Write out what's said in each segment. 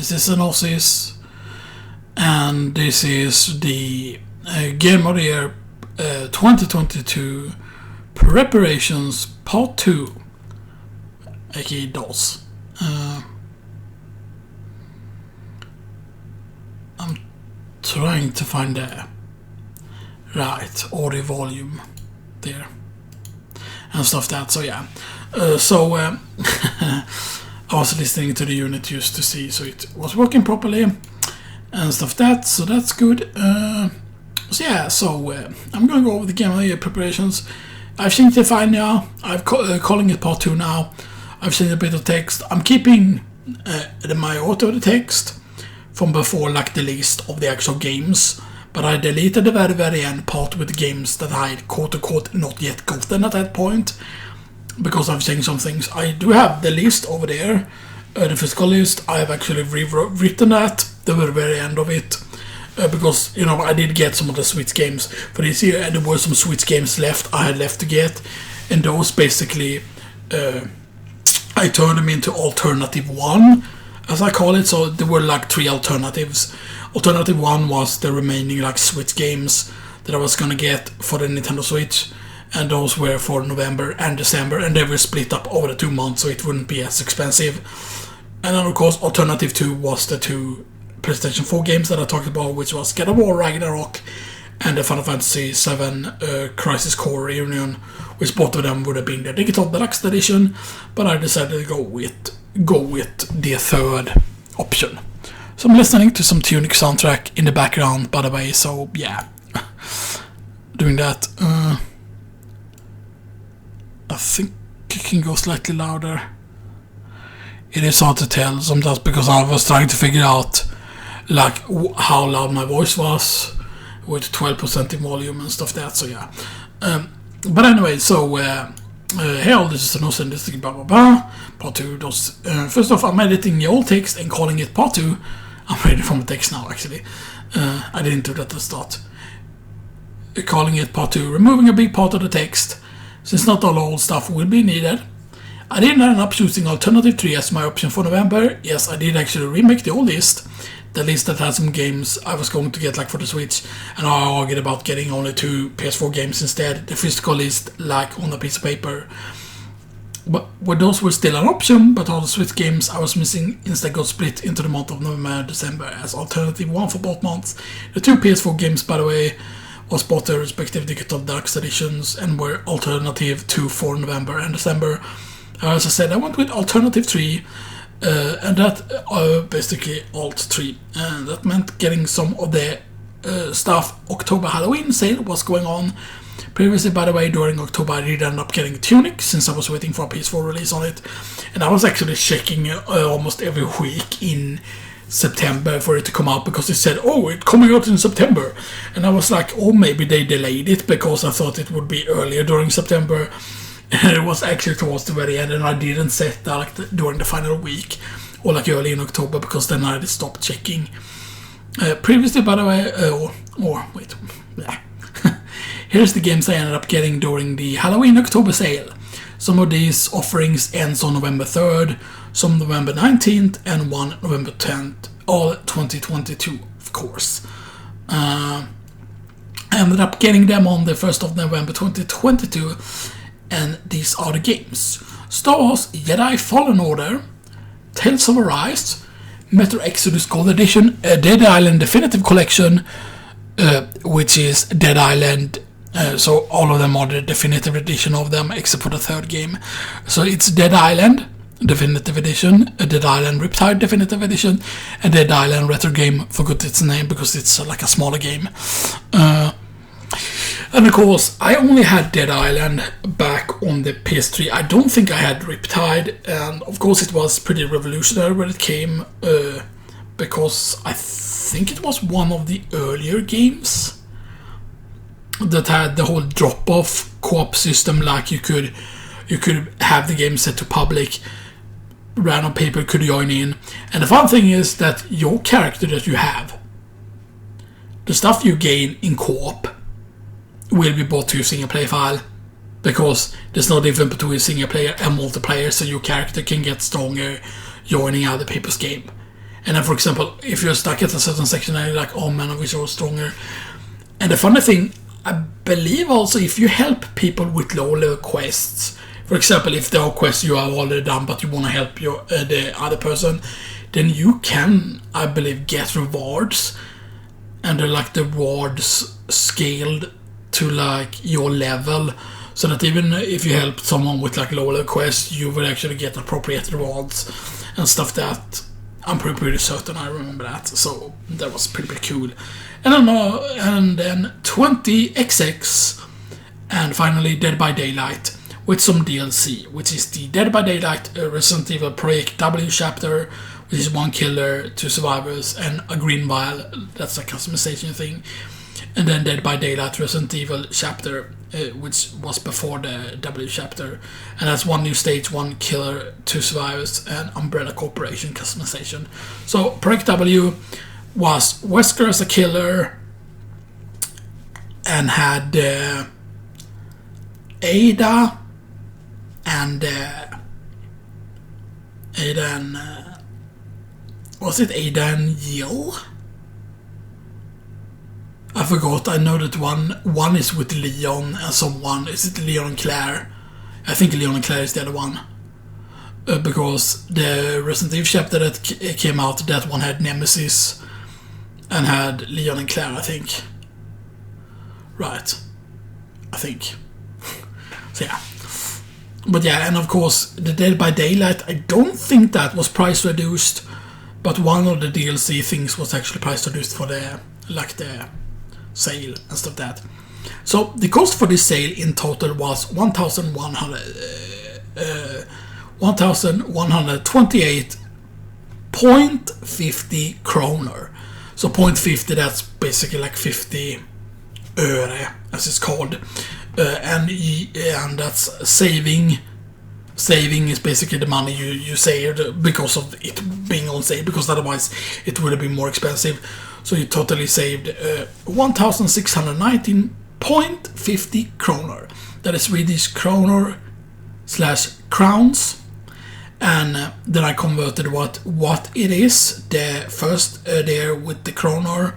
this is Xenoxis, and this is the Game of the Year 2022 Preparations Part 2, aka DOS. I'm trying to find the right audio volume there and stuff that, so yeah. I was listening to the unit just to see so it was working properly and stuff that, so that's good. I'm gonna go over the Game of the Year Preparations. I've changed the file now. I'm calling it Part 2 now. I've changed a bit of text. I'm keeping my auto the text from before, like the list of the actual games, but I deleted the very end part with the games that I had quote-unquote not yet gotten at that point, because I've changed some things. I do have the list over there, the physical list. I have actually rewritten that, the very end of it, because, you know, I did get some of the Switch games for this year, and there were some Switch games left I had left to get, and those basically, I turned them into Alternative 1, as I call it. So there were like 3 alternatives. Alternative 1 was the remaining like Switch games that I was gonna get for the Nintendo Switch, and those were for November and December, and they were split up over the 2 months so it wouldn't be as expensive. And then of course Alternative 2 was the 2 PlayStation 4 games that I talked about, which was God of War Ragnarok and the Final Fantasy VII Crisis Core Reunion, which both of them would have been the Digital Deluxe Edition, but I decided to go with the third option. So I'm listening to some Tunic soundtrack in the background, by the way, so yeah, doing that. I think it can go slightly louder. It is hard to tell sometimes because I was trying to figure out like how loud my voice was with 12% in volume and stuff that, so yeah. But anyway, so hell, this is an authentic blah blah blah. Part 2 does. First off, I'm editing the old text and calling it Part 2. I'm ready from the text now, actually. I didn't do that at the start. Calling it Part 2, removing a big part of the text, since not all old stuff will be needed. I didn't end up choosing Alternative 3 as my option for November. Yes, I did actually remake the old list. The list that had some games I was going to get like for the Switch, and I argued about getting only 2 PS4 games instead, the physical list like on a piece of paper. But where those were still an option, but all the Switch games I was missing instead got split into the month of November and December as Alternative 1 for both months. The 2 PS4 games, by the way, was both the respective Digital Deluxe Editions and were Alternative 2 for November and December. As I said, I went with Alternative 3, and that basically Alt 3, and that meant getting some of the stuff. October Halloween sale was going on. Previously, by the way, during October I did end up getting Tunic since I was waiting for a PS4 release on it, and I was actually checking almost every week in September for it to come out, because it said, oh, it's coming out in September, and I was like, oh, maybe they delayed it because I thought it would be earlier during September. And it was actually towards the very end, and I didn't set that like during the final week or like early in October, because then I stopped checking. Previously, by the way, here's the games I ended up getting during the Halloween October sale. Some of these offerings ends on November 3rd, some November 19th, and one November 10th, all 2022, of course. I ended up getting them on the 1st of November 2022. And these are the games: Star Wars Jedi Fallen Order, Tales of Arise, Metro Exodus Gold Edition, Dead Island Definitive Collection, which is Dead Island, so all of them are the definitive edition of them, except for the 3rd game. So it's Dead Island Definitive Edition, Dead Island Riptide Definitive Edition, and Dead Island Retro Game. Forgot its name because it's like a smaller game. And of course, I only had Dead Island back on the PS3. I don't think I had Riptide, and of course it was pretty revolutionary when it came, because I think it was one of the earlier games that had the whole drop-off co-op system. Like you could have the game set to public, random people could join in, and the fun thing is that your character that you have, the stuff you gain in co-op, will be brought to your single player file, because there's no difference between single player and multiplayer, so your character can get stronger joining other people's game. And then, for example, if you're stuck at a certain section and you're like, oh man, I wish I was stronger. And the funny thing, I believe also if you help people with low-level quests, for example, if there are quests you have already done but you want to help the other person, then you can, I believe, get rewards. And they're like the rewards scaled to like your level. So that even if you help someone with like low-level quests, you will actually get appropriate rewards and stuff that I'm pretty certain I remember that. So that was pretty cool. And then 20XX, and finally Dead by Daylight with some DLC, which is the Dead by Daylight Resident Evil Project W chapter, which is 1 killer, 2 survivors, and a green vial. That's a customization thing. And then Dead by Daylight Resident Evil chapter, which was before the W chapter, and that's 1 new stage, 1 killer, 2 survivors, and Umbrella Corporation customization. So Project W was Wesker as a killer, and had Ada and was it Ada and Jill? I forgot. I know that one is with Leon and someone. Is it Leon and Claire? I think Leon and Claire is the other one. Because the Resident Evil chapter that came out, that one had Nemesis and had Leon and Claire, I think. Right. I think. So yeah. But yeah, and of course, the Dead by Daylight, I don't think that was price reduced, but one of the DLC things was actually price reduced for the sale and stuff like that. So the cost for this sale in total was 1,128.50 kroner. So 0.50, that's basically like 50 öre, as it's called. And that's saving. Saving is basically the money you saved because of it being on sale, because otherwise it would have been more expensive. So you totally saved 1,619.50 kroner. That is Swedish kroner / crowns. And then I converted what it is. The first there with the kroner.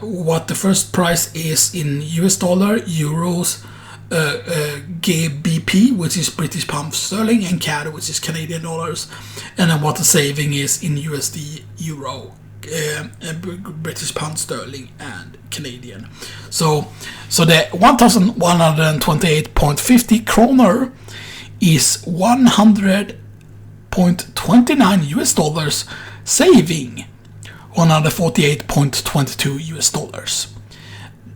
What the first price is in US dollar, euros, GBP, which is British pound sterling, and CAD, which is Canadian dollars, and then what the saving is in USD, euro, British pound sterling, and Canadian. So the 1,128.50 kroner is 100.29 US dollars, saving 148.22 US dollars.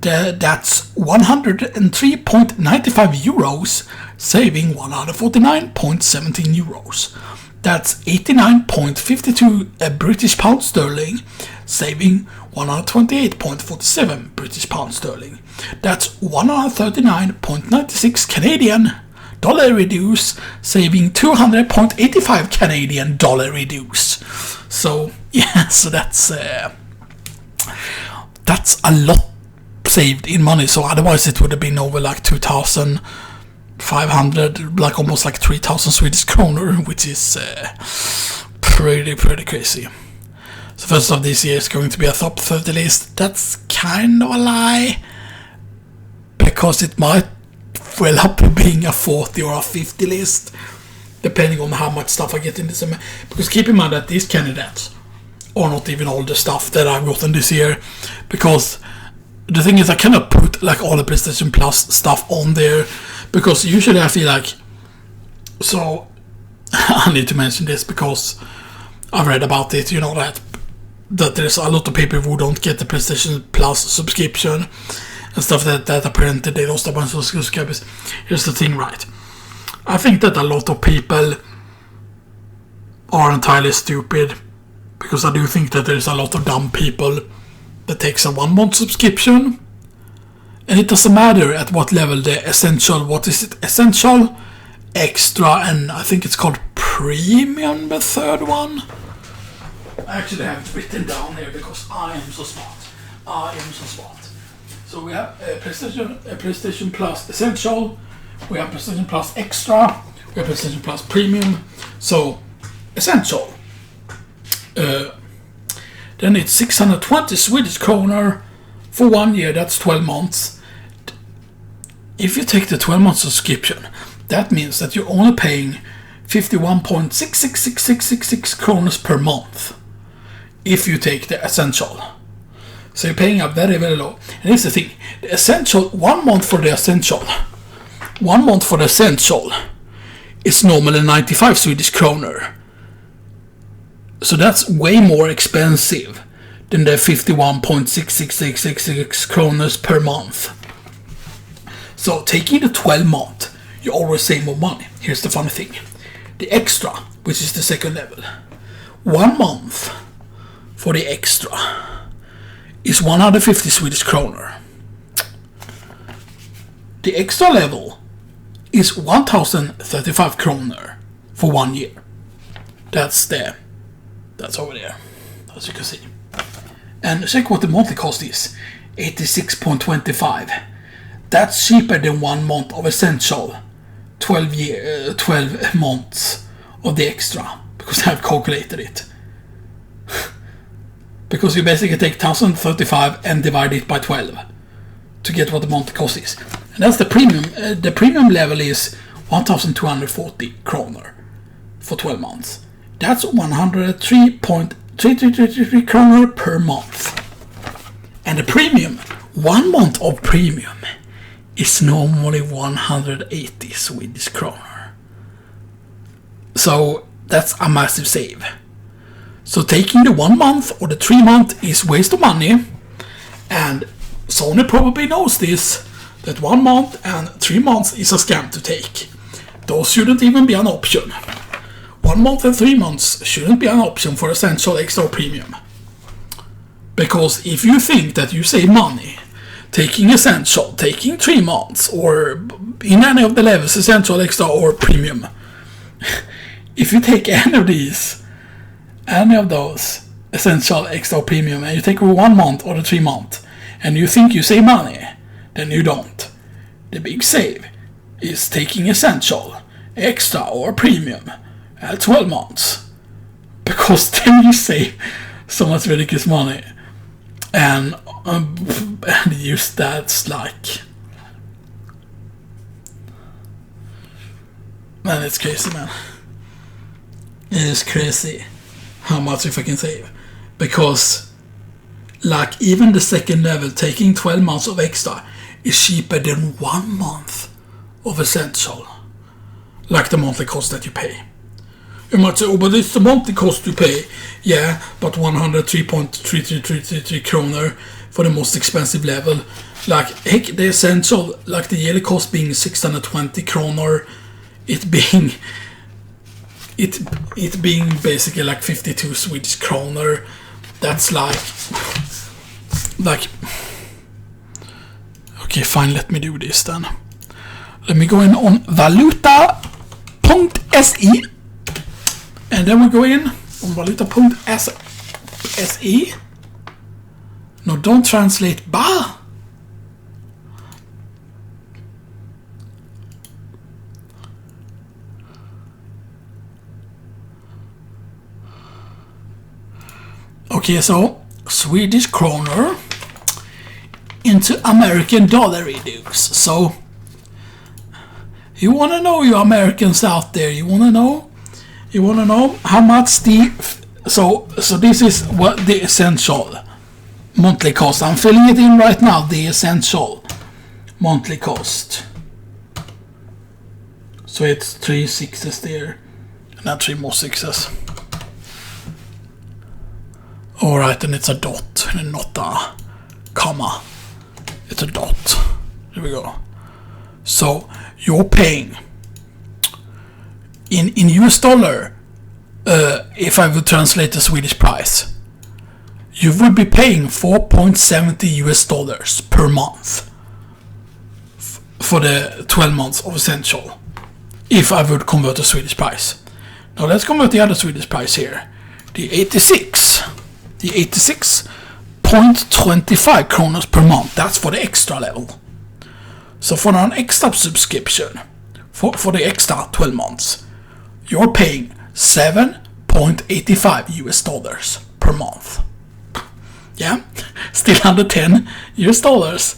That's 103.95 euros, saving 149.17 euros. That's 89.52 British pound sterling, saving 128.47 British pound sterling. That's 139.96 Canadian dollar reduce, saving 200.85 Canadian dollar reduce. So yeah, so that's a lot saved in money. So otherwise it would have been over like 2,500, like almost like 3,000 Swedish kroner, which is pretty crazy. So first of this year is going to be a top 30 list. That's kind of a lie, because it might well up being a 40 or a 50 list, depending on how much stuff I get in this. Because keep in mind that these candidates are not even all the stuff that I've gotten this year, because the thing is I cannot put like all the PlayStation Plus stuff on there, because usually I feel like, so I need to mention this because I've read about it, you know, that there's a lot of people who don't get the PlayStation Plus subscription and stuff that apparently they lost a bunch of subscribers. Here's the thing, right? I think that a lot of people are entirely stupid, because I do think that there's a lot of dumb people that takes a 1 month subscription, and it doesn't matter at what level the essential, what is it, essential, extra, and I think it's called premium, the third one. I actually have it written down here because I am so smart. So we have PlayStation Plus Essential, we have PlayStation Plus Extra, we have PlayStation Plus Premium. So Essential, then it's 620 Swedish kronor for 1 year. That's 12 months. If you take the 12 month subscription, that means that you're only paying 51.666666 kronor per month if you take the essential. So you're paying up very, very low. And here's the thing, the essential, 1 month for the essential, 1 month for the essential is normally 95 Swedish kronor. So that's way more expensive than the 51.666666 kronor per month. So taking the 12 month, you always save more money. Here's the funny thing. The extra, which is the second level, 1 month for the extra is 150 Swedish kronor. The extra level is 1035 kronor for 1 year. That's over there, as you can see. And check what the monthly cost is, 86.25. That's cheaper than 1 month of essential, 12 months of the extra, because I've calculated it. Because you basically take 1035 and divide it by 12 to get what the monthly cost is. And that's the premium. The premium level is 1240 kronor for 12 months. That's 103.3333 kronor per month. And the premium, 1 month of premium, is normally 180 Swedish kronor. So that's a massive save. So taking the 1 month or the 3 month is waste of money, and Sony probably knows this, that 1 month and 3 months is a scam to take. Those shouldn't even be an option. 1 month and 3 months shouldn't be an option for Essential, Extra or Premium. Because if you think that you save money taking Essential, taking 3 months, or in any of the levels, Essential, Extra or Premium, if you take any of those Essential, Extra or Premium, and you take 1 month or the 3 month, and you think you save money, then you don't. The big save is taking Essential, Extra or Premium at 12 months, because then you save so much ridiculous money, and use that's like, man, it's crazy, man. It is crazy how much you fucking save, because like even the second level, taking 12 months of extra is cheaper than 1 month of Essential, like the monthly cost that you pay. You might say, oh, but it's the monthly cost you pay. Yeah, but 103.3333 kronor for the most expensive level. Like, heck, the Essential, like the yearly cost being 620 kronor, it being basically like 52 Swedish kronor. That's like, okay, fine, let me do this then. Let me go in on valuta.se, and then we go in on valuta.se. No, don't translate ba. Okay, so Swedish kronor into American dollar reduce. So you want to know, you Americans out there, you want to know how much the so this is what the Essential monthly cost. I'm filling it in right now, the Essential monthly cost. So it's 3 sixes there, and not 3 more sixes. Alright, and it's a dot, and not a comma. It's a dot. There we go. So you're paying in US dollar, if I would translate the Swedish price, you would be paying $4.70 US per month for the 12 months of Essential, if I would convert the Swedish price. Now let's convert the other Swedish price here. The 86.25 kronor per month. That's for the extra level. So for an extra subscription, for the extra 12 months, you're paying $7.85 US per month. Yeah, still under $10 US.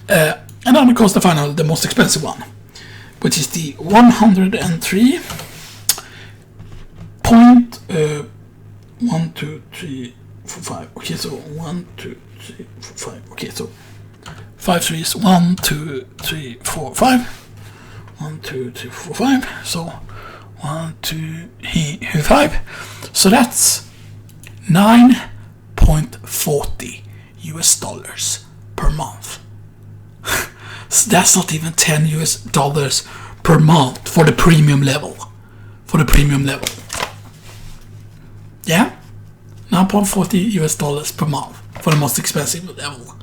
And then of course the final, the most expensive one, which is the 103 point 1, 2, 3, 4, 5. Okay, so 1, 2, 3, 4, 5. Okay, so 5 threes. 1, 2, 3, 4, 5. 1, 2, 3, 4, 5. So 1, 2, 3, 5. So that's $9.40 US per month. So that's not even $10 per month for the premium level. Yeah, $9.40 US per month for the most expensive level.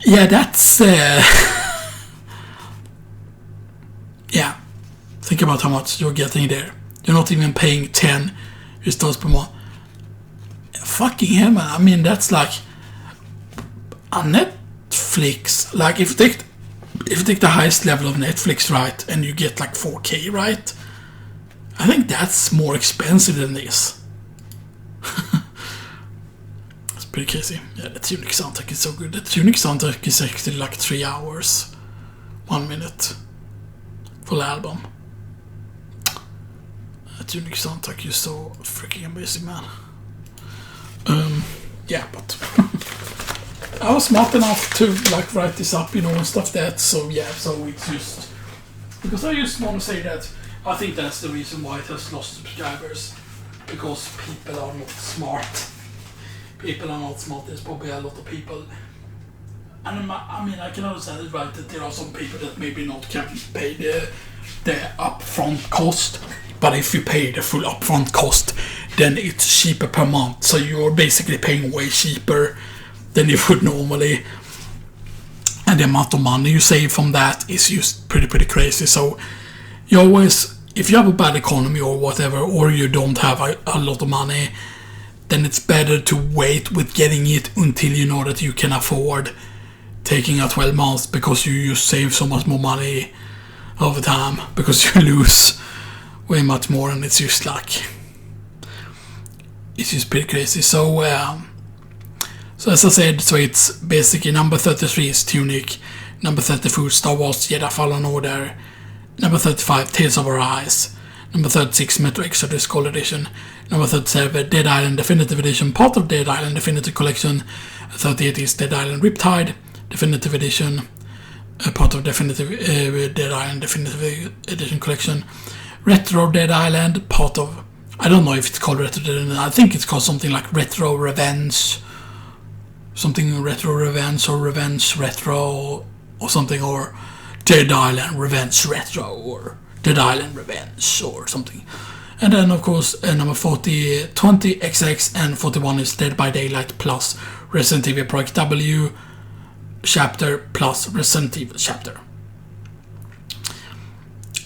Yeah, that's yeah. Think about how much you're getting there. You're not even paying $10 per month. Fucking hell, man. I mean, that's like a Netflix. Like if you take the highest level of Netflix, right, and you get like 4K, right, I think that's more expensive than this. It's pretty crazy. Yeah, the Tunic soundtrack is so good. The Tunic soundtrack is actually like 3 hours, 1 minute, full album. The Tunic soundtrack is so freaking amazing, man. Yeah, but I was smart enough to like write this up, and stuff that. So yeah, so it's just because I just want to say that I think that's the reason why it has lost subscribers, because people are not smart. There's probably a lot of people, and I mean I can understand it, right, that there are some people that maybe not can pay the upfront cost, but if you pay the full upfront cost, then it's cheaper per month. So you're basically paying way cheaper than you would normally, and the amount of money you save from that is just pretty crazy. So you always, if you have a bad economy or whatever, or you don't have a lot of money, then it's better to wait with getting it until you know that you can afford taking a 12 months, because you just save so much more money over time, because you lose way much more, and it's just pretty crazy. So as I said, so it's basically number 33 is Tunic, number 34 Star Wars Jedi Fallen Order, number 35 Tales of Arise, number 36 Metro Exodus Gold Edition, number 37 Dead Island Definitive Edition, part of Dead Island Definitive Collection, 38 is Dead Island Riptide Definitive Edition, part of Definitive Dead Island Definitive Edition Collection, Retro Dead Island, part of, I don't know if it's called Retro Dead Island, I think it's called something like Retro Revenge, something Retro Revenge or Revenge Retro or something, or Dead Island Revenge Retro or Dead Island Revenge or something. And then of course number 40, 20 XX, and 41 is Dead by Daylight plus Resident Evil Project W chapter plus Resident Evil chapter.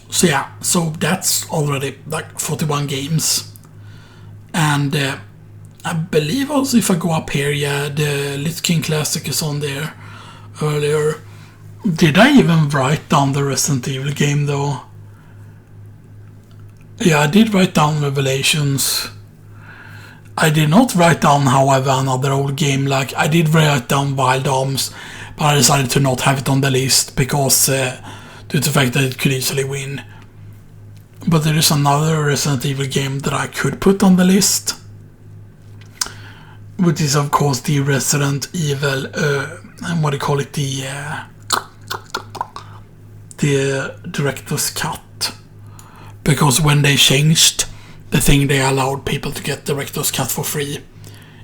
So yeah, so that's already like 41 games. And I believe also if I go up here, yeah, the Lich King Classic is on there earlier. Did I even write down the Resident Evil game though? Yeah, I did write down Revelations. I did not write down, however, another old game. Like, I did write down Wild Arms, but I decided to not have it on the list because due to the fact that it could easily win. But there is another Resident Evil game that I could put on the list, which is of course the Resident Evil, and what do you call it, the director's cut. Because when they changed the thing, they allowed people to get director's cut for free,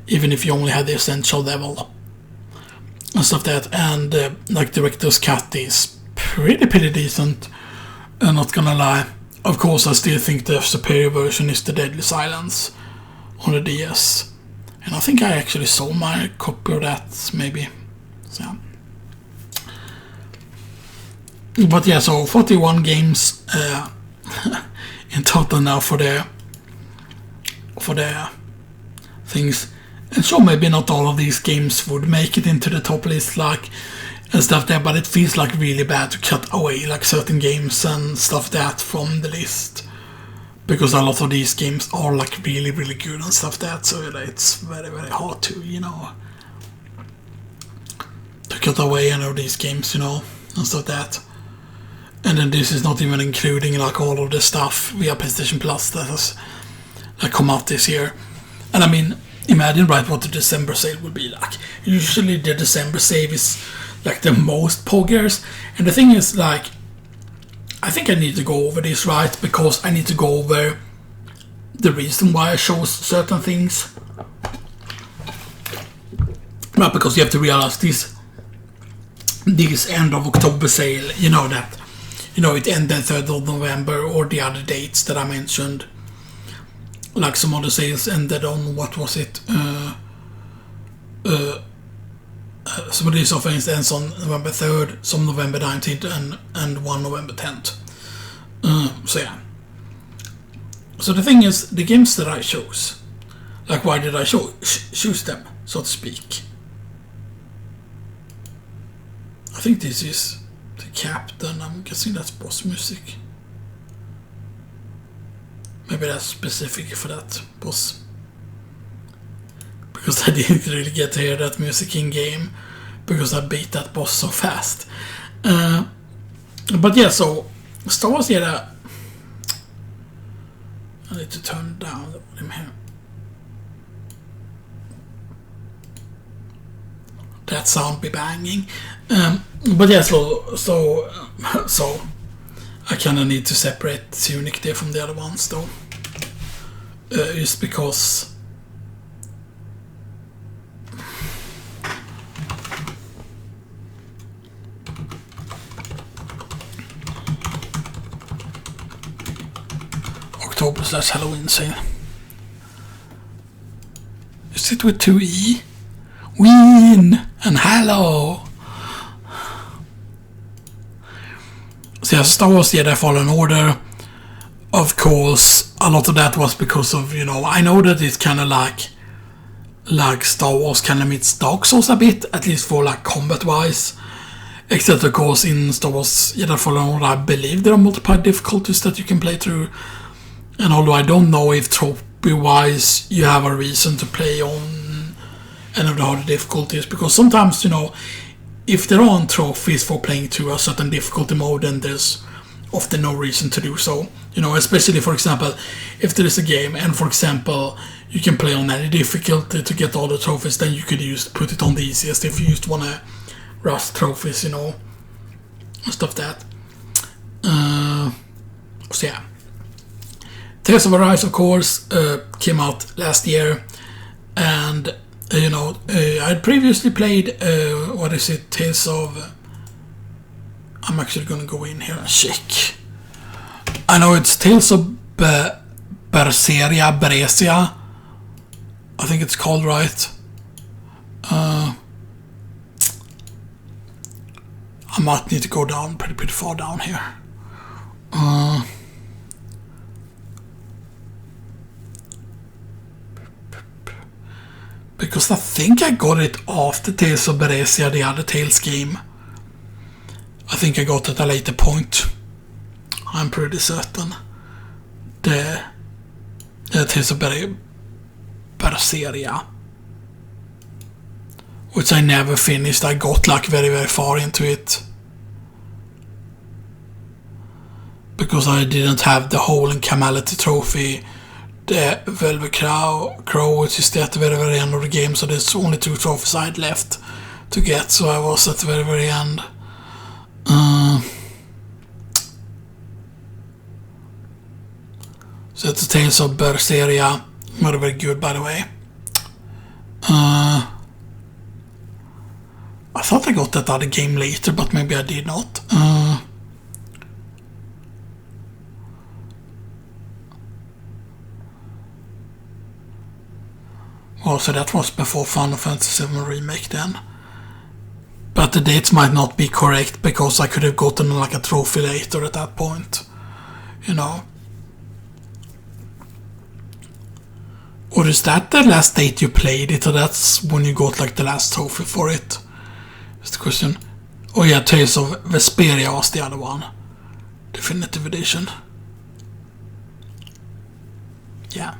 even if you only had the essential level and stuff like that. And like director's cut is pretty decent, I'm not gonna lie. Of course, I still think the superior version is the Deadly Silence on the DS, and I think I actually sold my copy of that, maybe. So, but yeah, so 41 games in total now for the things. And sure, maybe not all of these games would make it into the top list, like and stuff there, but it feels like really bad to cut away like certain games and stuff that from the list. because a lot of these games are like really, really good and stuff that, so it's very, very hard to, you know, to cut away any of these games, you know, and stuff that. And then this is not even including like all of the stuff via PlayStation Plus that come out this year. And I mean, imagine right what the December sale will be like. Usually the December sale is like the most poggers, and the thing is, like, I think I need to go over this, right, because I need to go over the reason why I chose certain things. Right, because you have to realize this end of October sale, you know that, you know, it ended 3rd of November, or the other dates that I mentioned. Like some other sales ended on, what was it? Some of these offerings ends on November 3rd, some November 19th, and one November 10th. So yeah. So the thing is, the games that I chose, like, why did I choose them, so to speak? I think this is the captain. I'm guessing that's boss music. Maybe that's specific for that boss. Because I didn't really get to hear that music in game, because I beat that boss so fast. But yeah, so Star Wars Jedi. I need to turn down the volume here. That sound be banging. But yeah, so I kind of need to separate Tunic there from the other ones, though. Just because. October/Halloween sale. Is it with 2 E? Ween and Hallow. So yeah, Star Wars Jedi Fallen Order. Of course, a lot of that was because of, you know, I know that it's kind of like Star Wars kind of meets Dark Souls a bit, at least for like combat wise. Except of course in Star Wars Jedi Fallen Order, I believe there are multiple difficulties that you can play through. And although I don't know if trophy-wise you have a reason to play on any of the harder difficulties, because sometimes, you know, if there aren't trophies for playing through a certain difficulty mode, then there's often no reason to do so. You know, especially, for example, if there is a game and, for example, you can play on any difficulty to get all the trophies, then you could put it on the easiest if you just want to rush trophies, you know, and stuff that. So yeah. Tales of Arise, of course, came out last year, and you know, I had previously played what is it, Tales of. I'm actually gonna go in here and check. I know it's Tales of Berseria. I think it's called, right. I might need to go down pretty far down here. Because I think I got it after Tales of Berseria, the other Tales game. I think I got it at a later point. I'm pretty certain. The Tales of Berseria. Which I never finished. I got like very far into it. Because I didn't have the whole Incamality trophy. The Velvet Crow, which is at the very end of the game, so there's only 2 trophies I had left to get, so I was at the very end. So it's the Tales of Berseria, very good, by the way. I thought I got that other game later, but maybe I did not. Oh, so that was before Final Fantasy VII Remake then. But the dates might not be correct, because I could have gotten like a trophy later at that point. You know. Or is that the last date you played it, or that's when you got like the last trophy for it? Is the question. Oh yeah, Tales of Vesperia was the other one. Definitive Edition. Yeah.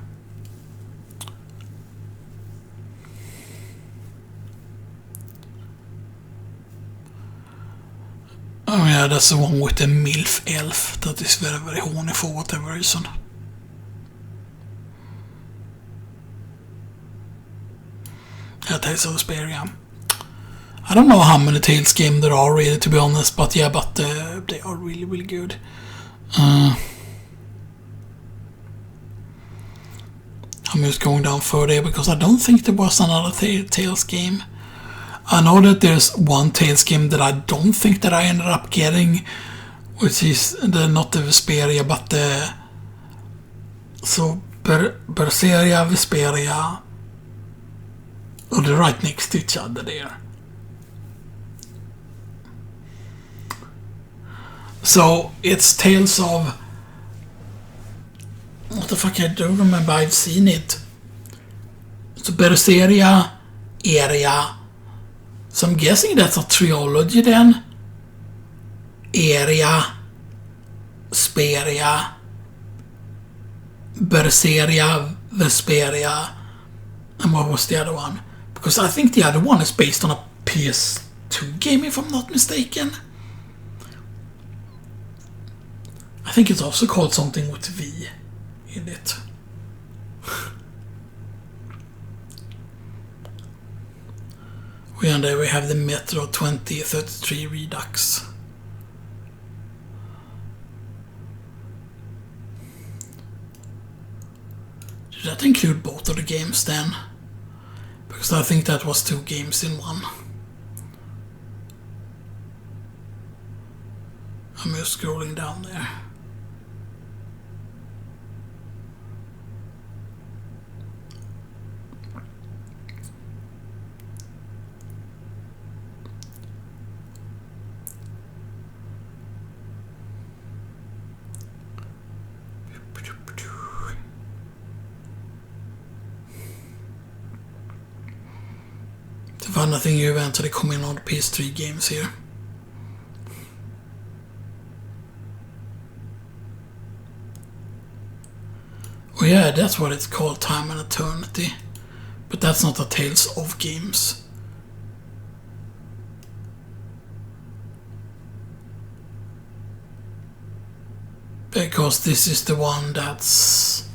Oh yeah, that's the one with the MILF elf that is very, very horny for whatever reason. Yeah, Tales of Vesperia. I don't know how many Tales games there are really, to be honest, but yeah, but they are really, really good. I'm just going down further because I don't think there was another Tales game. I know that there's one Tales game that I don't think that I ended up getting, which is not the Vesperia, but the Berseria, Vesperia, or they're right next to each other there. So it's Tales of, what the fuck, I don't remember, I've seen it. So Berseria, Area. So I'm guessing that's a trilogy then. Area, Speria, Berseria, Vesperia, and what was the other one? Because I think the other one is based on a PS2 game, if I'm not mistaken. I think it's also called something with V in it. And there we have the Metro 2033 Redux. Did that include both of the games then? Because I think that was 2 games in one. I'm just scrolling down there. The funny thing, you eventually come in on the PS3 games here. Oh yeah, that's what it's called, Time and Eternity. But that's not a Tales of games. Because this is the one that's...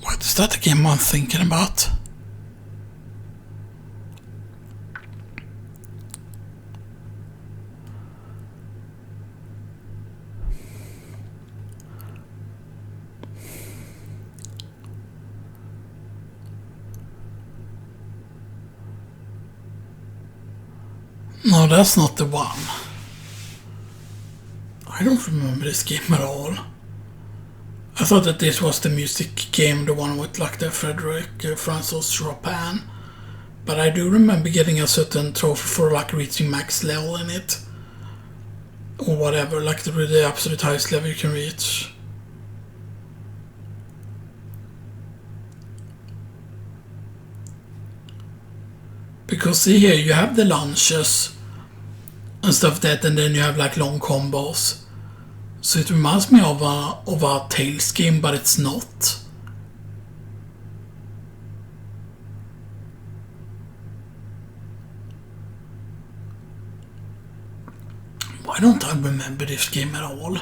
What is that the game I'm thinking about? No, that's not the one. I don't remember this game at all. I thought that this was the music game, the one with like the Frederick Francis Chopin. But I do remember getting a certain trophy for like reaching max level in it. Or whatever, like the absolute highest level you can reach. Because see here, you have the launches and stuff that, and then you have like long combos. So it reminds me of a Tales game, but it's not. Why don't I remember this game at all?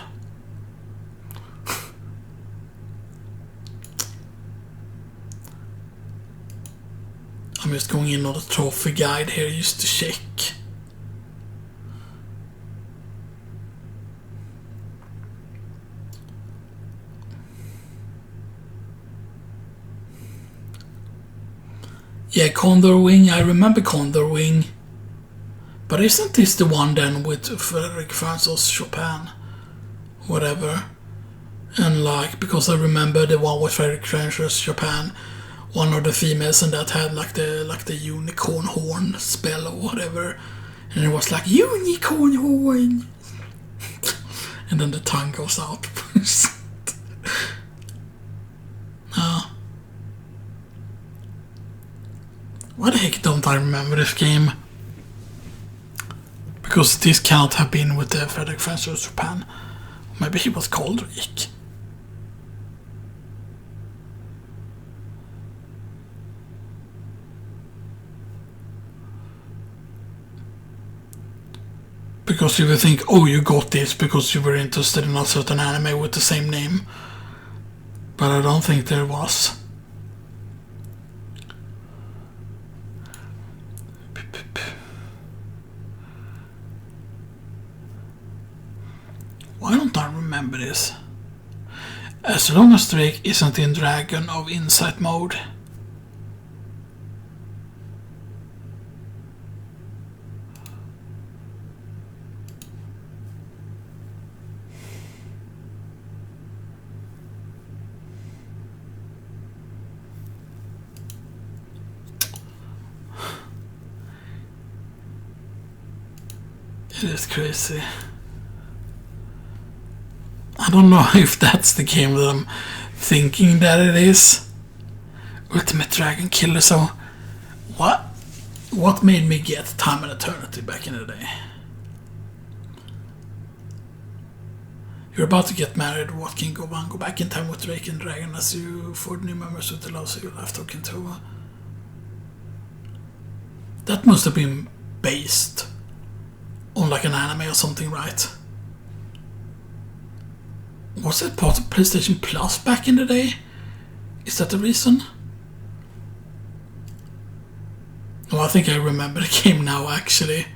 I'm just going in on the trophy guide here just to check. Yeah, Condor Wing, I remember Condor Wing. But isn't this the one then with Frederick Francis Chopin? Whatever. And like, because I remember the one with Frederick Francis Chopin, one of the females and that had like the unicorn horn spell or whatever. And it was like, unicorn horn! And then the tongue goes out. Why the heck don't I remember this game? because this cannot have been with the Frederick Francis Japan. Maybe he was called Rick. Because you would think, oh, you got this because you were interested in a certain anime with the same name. But I don't think there was. Why don't I remember this? As long as Drake isn't in Dragon of Insight mode. It is crazy. I don't know if that's the game that I'm thinking that it is. Ultimate Dragon Killer. So, what made me get Time and Eternity back in the day? You're about to get married. What can go on? Go back in time with Drake and Dragon as you for new members of the love so your life talking to. That must have been based on like an anime or something, right? Was it part of PlayStation Plus back in the day? Is that the reason? No, I think I remember the game now, actually.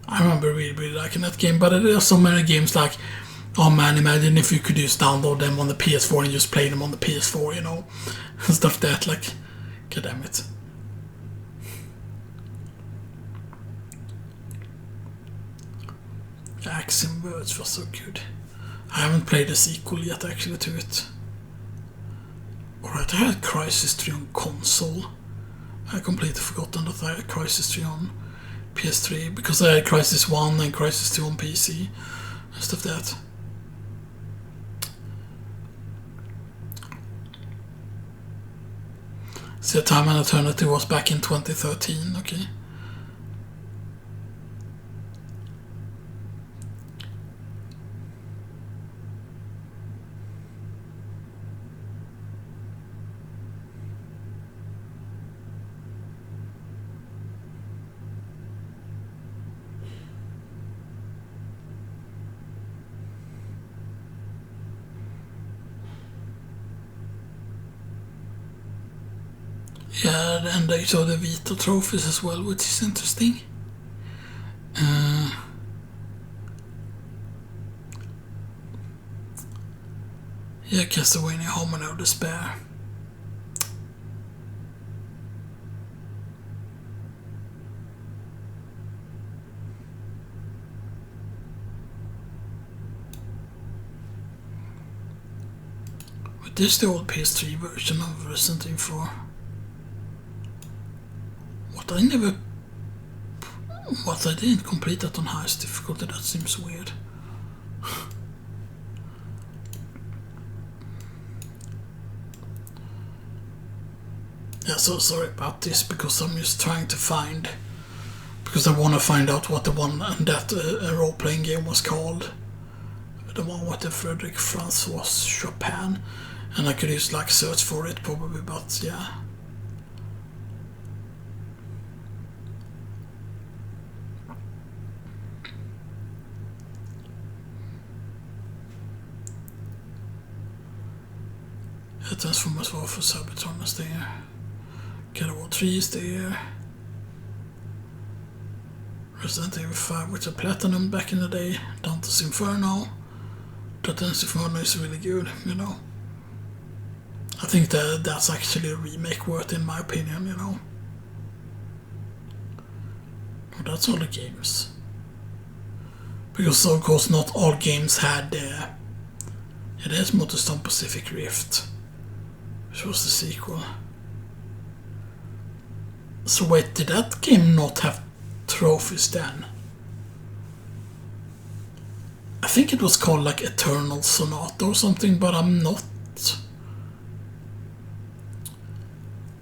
I remember really liking that game, but there are so many games like, oh man, imagine if you could just download them on the PS4 and just play them on the PS4, you know? Stuff like that, like, god damn it. Axiom Words was so good. I haven't played the sequel yet, actually, to it. Alright, I had Crysis 3 on console. I completely forgotten that I had Crysis 3 on PS3 because I had Crysis 1 and Crysis 2 on PC and stuff like that. So Time and Eternity was back in 2013, okay. Yeah, and they saw the Vita trophies as well, which is interesting. Yeah, Castlevania Harmony of Despair. But this is the old PS3 version of Resident Evil 4. What I didn't complete that on highest difficulty, that seems weird. Yeah, so sorry about this, because I'm just trying to find, because I want to find out what the one and that role-playing game was called. The one with the Frederick Francis Chopin, and I could just like search for it probably, but yeah. Transformers War for Cybertron is there. GotY 3 is there. Resident Evil 5 with a platinum back in the day. Dante's Inferno. Dante's Inferno is really good, you know. I think that's actually a remake worth, in my opinion, you know. But that's all the games. Because of course not all games had it is Motorstorm Pacific Rift, which was the sequel. So wait, did that game not have trophies then? I think it was called like Eternal Sonata or something, but I'm not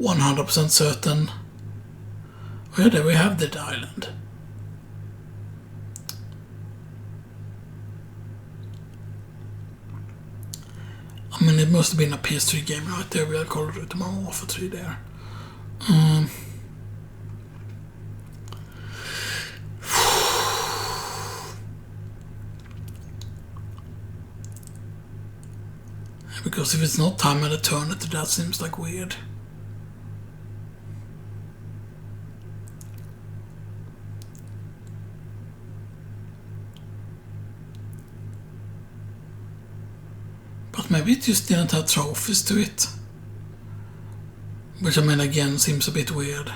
100% certain. Oh yeah, there we have Dead Island. I mean, it must have been a PS3 game right there. We had Call of Duty Modern Warfare 3 there. Because if it's not Time and Eternity, that seems like weird. But maybe it just didn't have trophies to it. Which, I mean, again, seems a bit weird.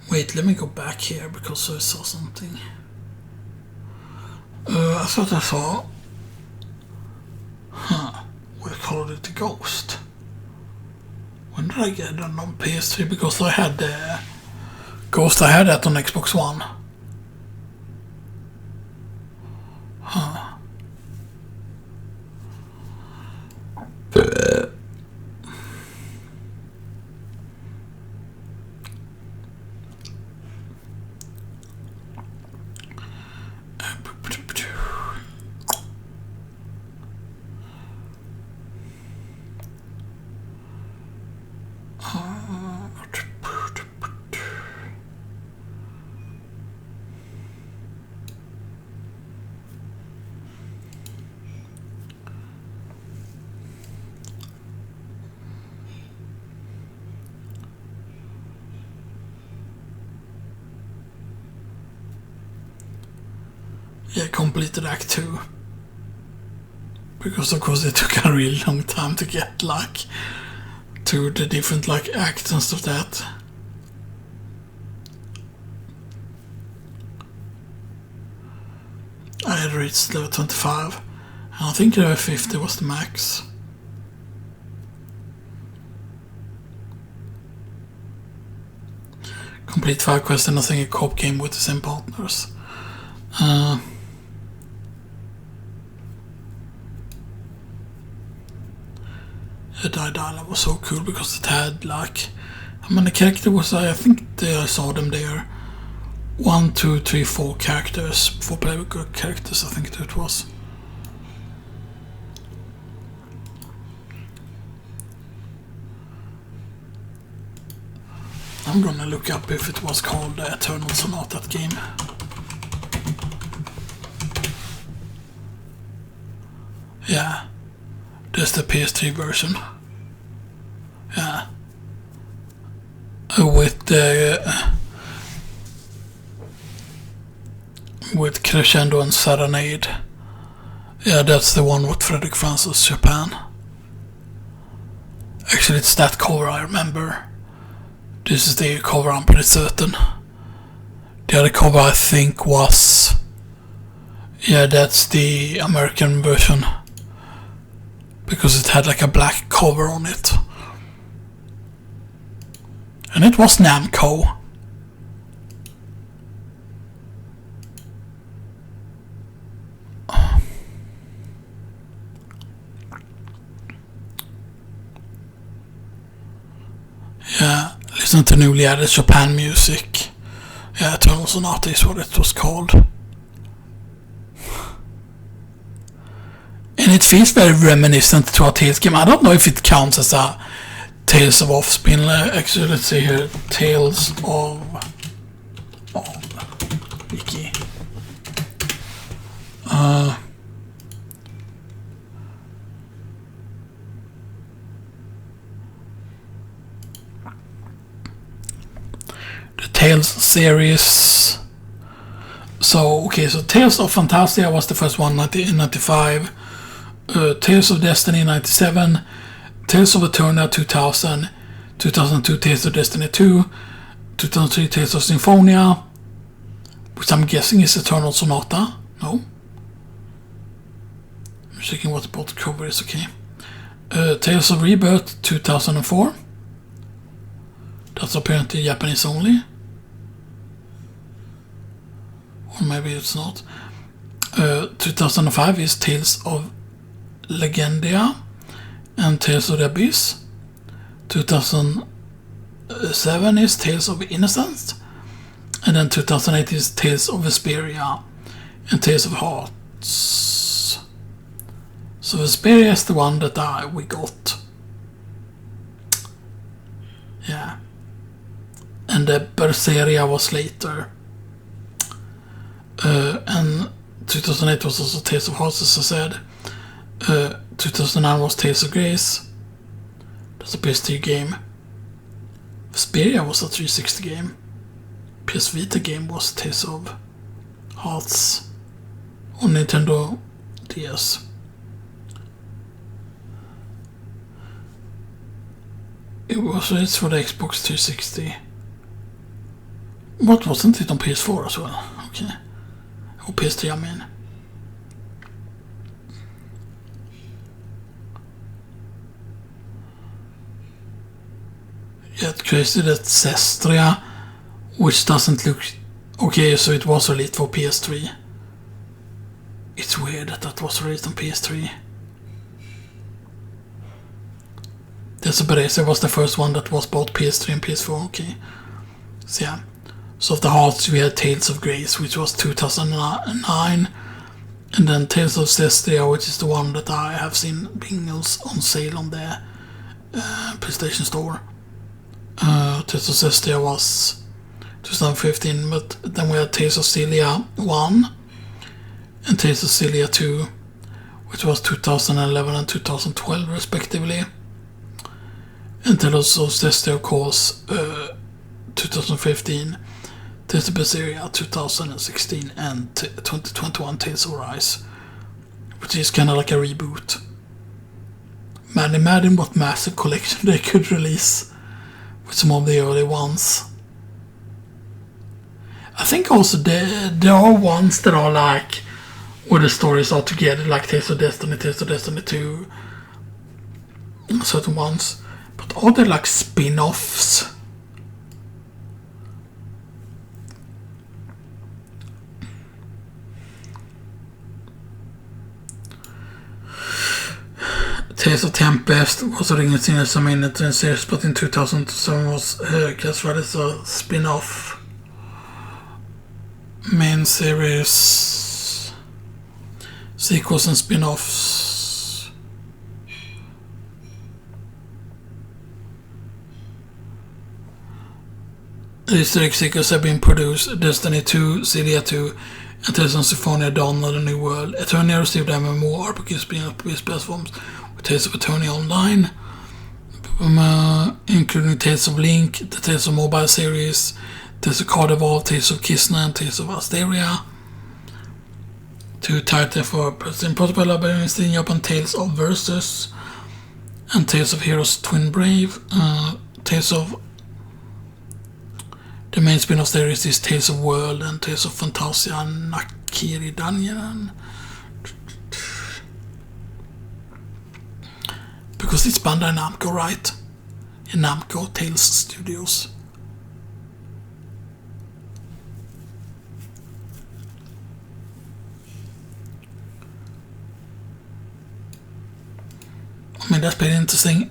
Wait, let me go back here because I saw something. I thought I saw... we called it the Ghost. When did I get it on PS3? Because I had the Ghost, I had that on Xbox One. Yeah, completed Act 2. Because of course it took a really long time to get like to the different like acts and stuff that. I had reached level 25 and I think level 50 was the max. Complete 5 quests and I think a co-op game with the same partners. The dialogue was so cool because it had like, I mean the character was, I think I saw them there, 1, 2, 3, 4 characters, 4 playable characters I think it was. I'm gonna look up if it was called Eternals or not, that game. Yeah, there's the PS3 version. Yeah, with Crescendo and Serenade. Yeah, that's the one with Frederick Francis Japan. Actually, it's that cover I remember. This is the cover, I'm pretty certain. The other cover I think was... Yeah, that's the American version. Because it had like a black cover on it. And it was Namco. Yeah, listen to newly added Japan music. Yeah, Eternal Sonata is what it was called. And it feels very reminiscent to a Tales game. I don't know if it counts as a Tales of Offspring. Actually, let's see here. Tales of Wiki. The Tales series. So, okay, so Tales of Phantasia was the first one in 95. Tales of Destiny 97, Tales of Eternia 2000, 2002 Tales of Destiny 2, 2003 Tales of Symphonia, which I'm guessing is Eternal Sonata. No? I'm checking what the bottom cover is, okay. Tales of Rebirth 2004. That's apparently Japanese only. Or maybe it's not. 2005 is Tales of Legendia and Tales of the Abyss. 2007 is Tales of Innocence. And then 2008 is Tales of Vesperia and Tales of Hearts. So Vesperia is the one that we got. Yeah. And the Berseria was later. And 2008 was also Tales of Hearts, as I said. 2009 was Tales of Grace. That's a PS3 game. Vesperia was a 360 game. PS Vita game was Tales of Hearts on Nintendo DS. It was released for the Xbox 360. What, wasn't it on PS4 as well? Okay. Or PS3, I mean. Yeah, it's crazy that Zestria, which doesn't look... Okay, so it was released for PS3. It's weird that that was released on PS3. Berese was the first one that was both PS3 and PS4, okay. So yeah. So of the Hearts we had Tales of Grace, which was 2009. And then Tales of Zestria, which is the one that I have seen being on sale on the PlayStation Store. Tales of Zestria was 2015, but then we had Tales of Celia 1 and Tales of Celia 2, which was 2011 and 2012 respectively. And Tales of Zestria, of course, 2015, Tales of Berseria 2016, and 2021 Tales of Rise, which is kind of like a reboot. Man, imagine what massive collection they could release with some of the early ones. I think also there are ones that are like where the stories are together, like Tales of Destiny 2, certain ones. But are there like spin-offs? Tales of Tempest was originally seen as a main series, but in 2007 was classified as a spin-off main series, sequels and spin-offs. These three sequels have been produced: Destiny 2, Celia 2, and Tales of Symphonia Dawn of the New World. Eternia received MMO RPG spin-off platforms with Tales of Eternia Online, including Tales of Link, the Tales of Mobile series, Tales of Carnival, Tales of Kisna, and Tales of Asteria. Two titles for President Protocol Librarians in Japan, Tales of Versus, and Tales of Heroes Twin Brave. Tales of the main spin-off series is Tales of World and Tales of Fantasia and Nakiri Dungeon. Because it's Bandai Namco, right? In Namco Tales Studios. I mean, that's pretty interesting.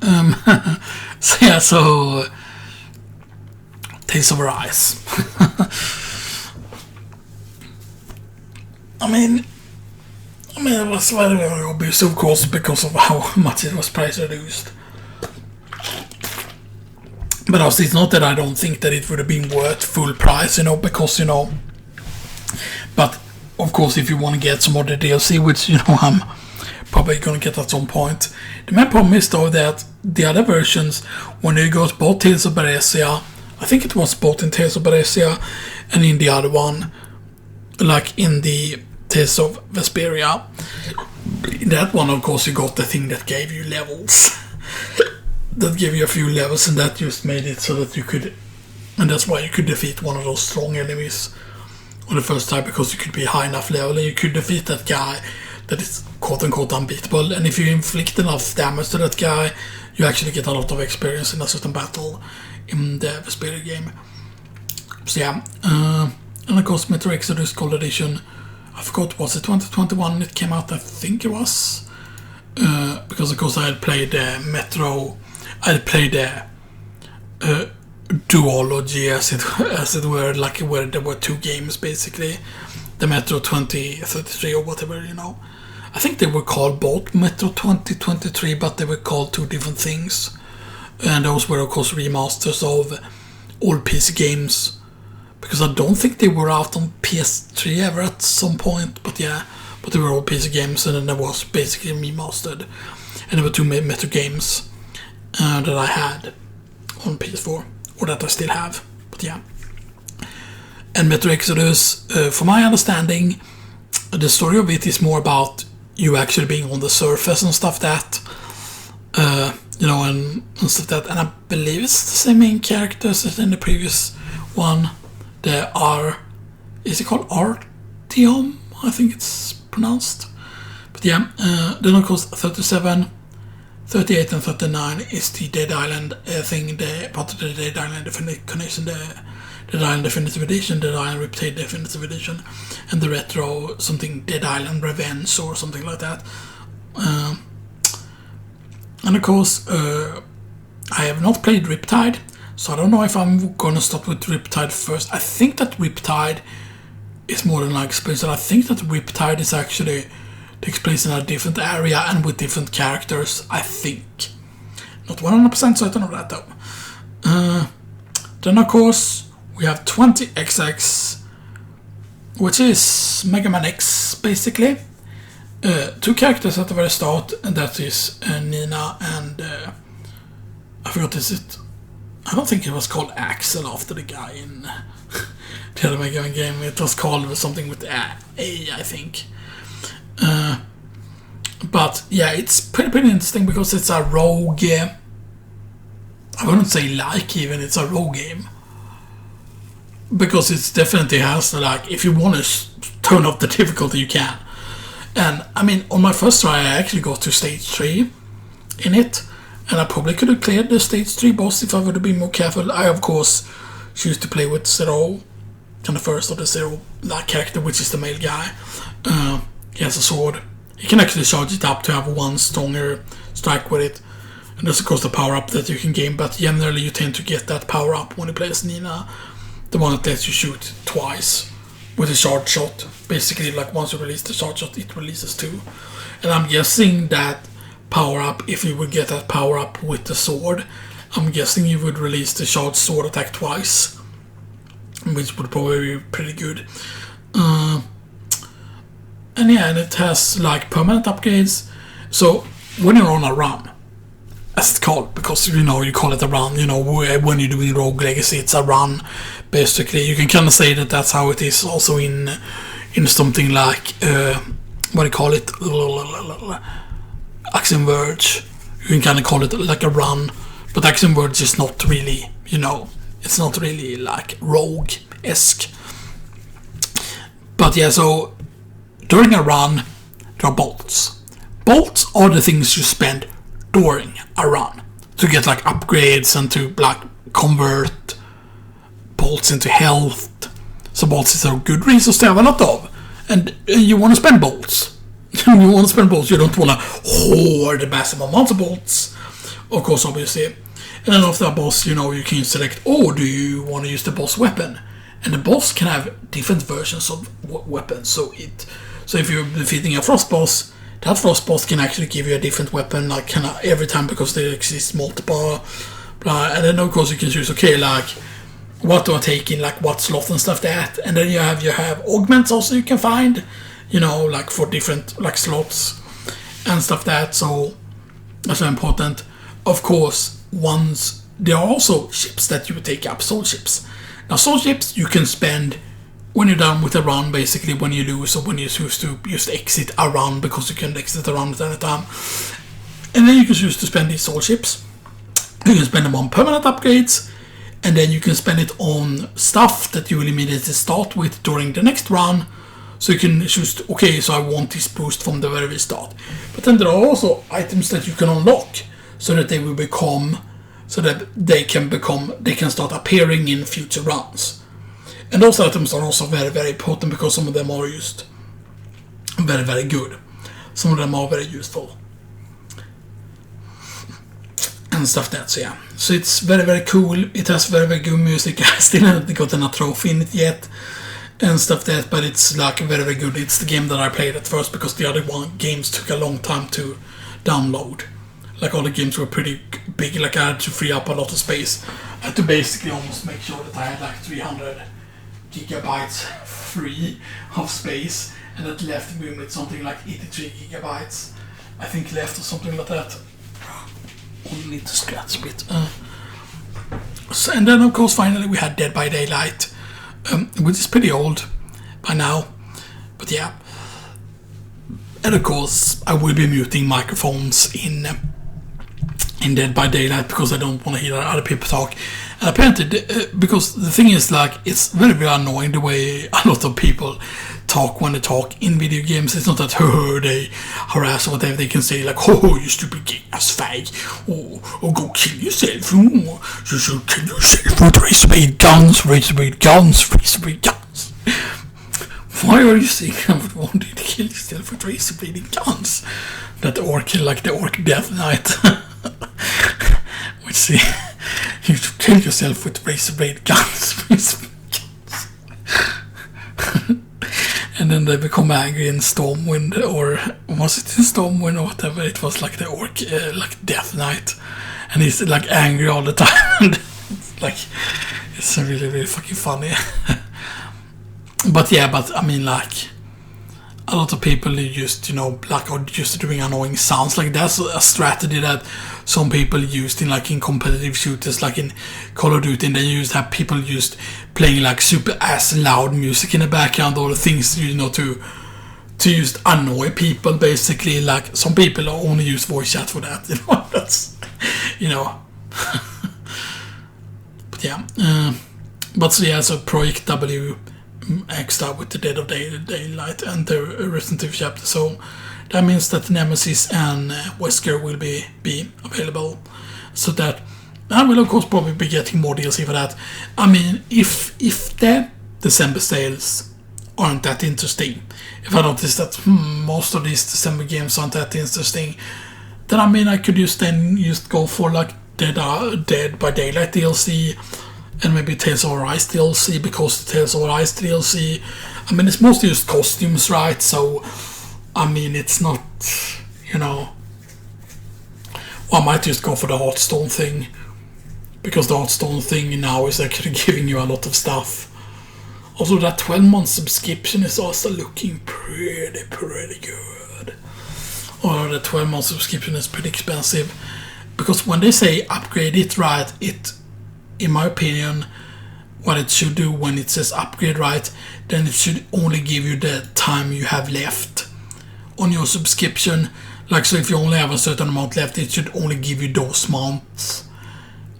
So yeah, so Tales of Rise. I mean, it was very, very obvious, of course, because of how much it was price reduced. But also, it's not that I don't think that it would have been worth full price, because, but of course, if you want to get some of the DLC, which, I'm probably going to get at some point. The main problem is, though, that the other versions, when you got both Tales of Berseria, I think it was both in Tales of Berseria and in the other one, like in the Tales of Vesperia. In that one, of course, you got the thing that gave you levels. That gave you a few levels, and that just made it so that you could... And that's why you could defeat one of those strong enemies on the first time, because you could be high enough level, and you could defeat that guy that is quote-unquote unbeatable. And if you inflict enough damage to that guy, you actually get a lot of experience in a certain battle in the Vesperia game. So yeah, and of course Metro Exodus Gold Edition, I forgot, was it 2021 it came out? I think it was. Because of course I had played Metro. I had played duology as it were, like where there were two games basically. The Metro 2033 or whatever, you know. I think they were called both Metro 2023, but they were called two different things. And those were of course remasters of old PC games. Because I don't think they were out on PS3 ever at some point, but yeah. But they were all PC games, and then there was basically remastered. And there were two Metro games that I had on PS4, or that I still have, but yeah. And Metro Exodus, from my understanding, the story of it is more about you actually being on the surface and stuff that, you know, and stuff that. And I believe it's the same main characters as in the previous one. There are, is it called Artyom? I think it's pronounced. But yeah, then of course 37, 38 and 39 is the Dead Island thing, the part of the Dead Island connection, the Dead Island Definitive Edition, Dead Island Riptide Definitive Edition, and the retro something Dead Island Revenge or something like that. And of course, I have not played Riptide, so I don't know if I'm gonna start with Riptide first. I think that Riptide is more than like space, and I think that Riptide is actually takes place in a different area and with different characters, I think. Not 100% certain of that though. Then of course we have 20XX, which is Mega Man X basically. Two characters at the very start, and that is Nina and I forgot, is it? I don't think it was called Axel after the guy in the other Mega Man game. It was called something with A, I think. But yeah, it's pretty interesting because it's a rogue. I wouldn't say like even, it's a rogue game. Because it definitely has like, if you want to turn off the difficulty, you can. And I mean, on my first try, I actually got to stage 3 in it. And I probably could have cleared the stage 3 boss if I would have been more careful. I, of course, choose to play with Zero, kind of first of the Zero, that character, which is the male guy. He has a sword. He can actually charge it up to have one stronger strike with it. And there's, of course, the power-up that you can gain, but generally you tend to get that power-up when you play as Nina. The one that lets you shoot twice with a charge shot. Basically, like once you release the charge shot, it releases two. And I'm guessing that power-up, if you would get that power-up with the sword, I'm guessing you would release the charged sword attack twice, which would probably be pretty good. And yeah, and it has like permanent upgrades. So when you're on a run, as it's called, because you know you call it a run, you know, when you're doing Rogue Legacy, it's a run. Basically, you can kind of say that that's how it is also in something like what do you call it, Axiom Verge. You can kind of call it like a run, but Axiom Verge is not really, you know, it's not really like Rogue-esque. But yeah, so during a run, there are bolts. Bolts are the things you spend during a run to get like upgrades and to like convert bolts into health. So bolts is a good resource to have a lot of, and you want to spend bolts. You want to spend bolts. You don't want to hoard massive amounts of bolts, of course, obviously. And then after a boss, you know, you can select, oh, do you want to use the boss weapon? And the boss can have different versions of weapons. So if you're defeating a frost boss, that frost boss can actually give you a different weapon, like kind of every time, because there exists multiple. And then of course you can choose, okay, like what do I take in, like what slot and stuff that. And then you have augments also you can find, you know, like for different like slots and stuff that. So that's very important. Of course, once there are also ships that you would take up, soul ships. Now soul ships you can spend when you're done with a run, basically when you lose or when you choose to just exit a run, because you can exit a run at any time. And then you can choose to spend these soul ships. You can spend them on permanent upgrades, and then you can spend it on stuff that you will immediately start with during the next run. So you can choose to, okay, so I want this boost from the very start. But then there are also items that you can unlock so that they will become, so that they can start appearing in future runs. And those items are also very, very important because some of them are used very, very good. Some of them are very useful. And stuff that, so yeah. So it's very, very cool. It has very, very good music. I still haven't gotten a trophy in it yet. And stuff that, but it's like very, very good. It's the game that I played at first because the other games took a long time to download. Like all the games were pretty big, like I had to free up a lot of space. I had to basically almost make sure that I had like 300 gigabytes free of space, and that left me with something like 83 gigabytes, I think, left or something like that. Only need to scratch a bit. So, and then of course finally we had Dead by Daylight, which is pretty old by now, but yeah. And of course I will be muting microphones in Dead by Daylight because I don't want to hear other people talk. And apparently, because the thing is, like, it's very, very annoying the way a lot of people talk when they talk in video games. It's not that they harass or whatever. They can say like, "Oh, you stupid ass fag," or "Go kill yourself," or "You should kill yourself with razor-blade guns, razor-blade guns, razor-blade guns." Why are you saying I would want you to kill yourself with razor-blade guns? That orc, like the orc Death Knight. Which you should kill yourself with razor-blade guns. And then they become angry in Stormwind, or was it in Stormwind or whatever? It was like the orc, like Death Knight, and he's like angry all the time. Like, it's really, really fucking funny. But yeah, but I mean, like, a lot of people just, like, are just doing annoying sounds. Like, that's a strategy that some people used in, like, in competitive shooters, like in Call of Duty, and they used to have people just playing like super ass loud music in the background, or things, to just annoy people, basically. Like, some people only use voice chat for that, that's, but yeah, but so yeah, so Project W extra with the Dead of Daylight and the Resident Evil chapter, so that means that Nemesis and Wesker will be available, so that I will of course probably be getting more DLC for that. I mean, if the December sales aren't that interesting, if I notice that most of these December games aren't that interesting, then I mean I could just go for like Dead by Daylight DLC, and maybe Tales of Arise DLC, because the Tales of Arise DLC, I mean, it's mostly just costumes, right? So, I mean, it's not, well, I might just go for the Hearthstone thing, because the Hearthstone thing now is actually giving you a lot of stuff. Also, that 12-month subscription is also looking pretty good. Or the 12-month subscription is pretty expensive, because when they say upgrade it, right, in my opinion, what it should do when it says upgrade, right, then it should only give you the time you have left on your subscription. Like, so if you only have a certain amount left, it should only give you those months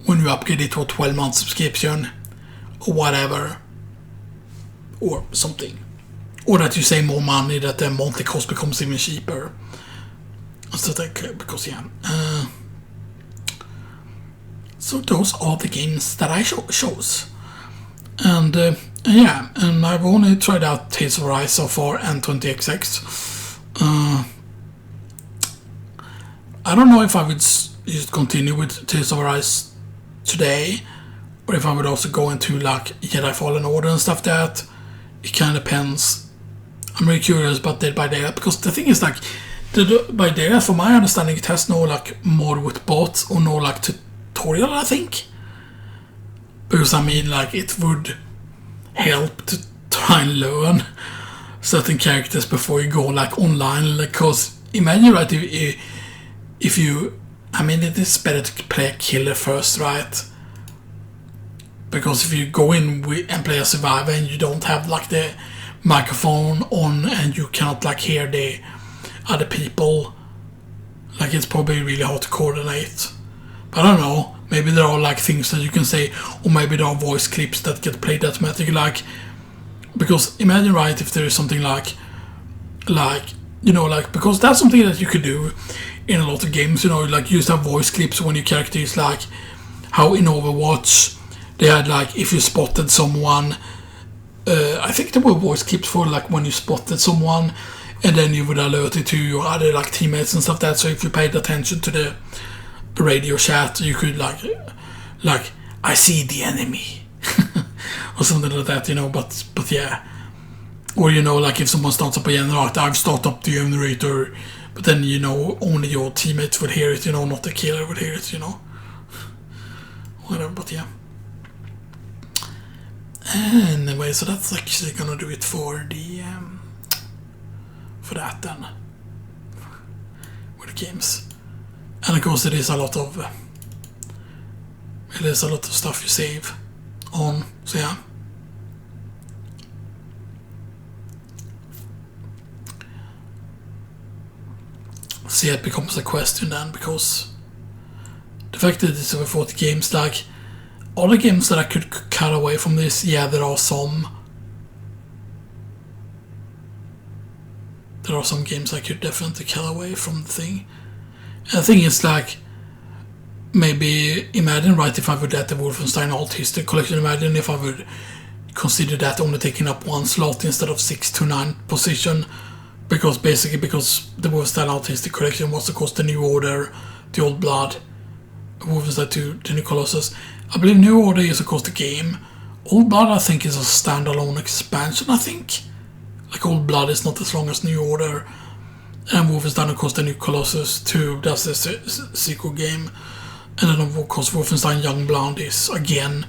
when you upgrade it to a 12-month subscription, or whatever, or something. Or that you save more money, that the monthly cost becomes even cheaper. So that, because yeah. So those are the games that I chose. And yeah, and I've only tried out Tales of Arise so far and 20XX. I don't know if I would just continue with Tales of Arise today, or if I would also go into like Jedi Fallen Order and stuff that. It kind of depends. I'm really curious about Dead by Daylight, because the thing is, like, Dead by Daylight, from my understanding, it has no like mod with bots, or no like tutorial, I think. Because I mean, like, it would help to try and learn certain characters before you go like online. Because imagine, right, if you, I mean, it is better to play a killer first, right? Because if you go in and play a survivor and you don't have like the microphone on and you cannot like hear the other people, like, it's probably really hard to coordinate. But I don't know, maybe there are like things that you can say, or maybe there are voice clips that get played automatically, like, because imagine, right, if there is something like, because that's something that you could do in a lot of games, like, use that voice clips when your character is like, how in Overwatch they had like, if you spotted someone, I think there were voice clips for like when you spotted someone and then you would alert it to your other like teammates and stuff that. So if you paid attention to the radio chat, you could like I see the enemy or something like that, you know. But yeah, or you know, like if someone starts up a generator, I've started up the generator, but then you know only your teammates would hear it, you know, not the killer would hear it, you know. Whatever, but yeah. Anyway, so that's actually gonna do it for the for that then, with the games. And of course, it is a lot of stuff you save on. So yeah. See, it becomes a question then, because the fact that it's over 40 games, like all the games that I could cut away from this, yeah, there are some. There are some games I could definitely cut away from the thing. And the thing is, like, maybe imagine, right, if I would add the Wolfenstein Art History Collection, imagine if I would consider that only taking up one slot instead of 6 to 9 position, because the Wolfenstein Art History Collection was of course the New Order, the Old Blood, Wolfenstein 2, the New Colossus. I believe New Order is of course the game. Old Blood I think is a standalone expansion, I think. Like Old Blood is not as long as New Order. And Wolfenstein of course the New Colossus 2, that's the sequel game. And then of course Wolfenstein Young Blood is again,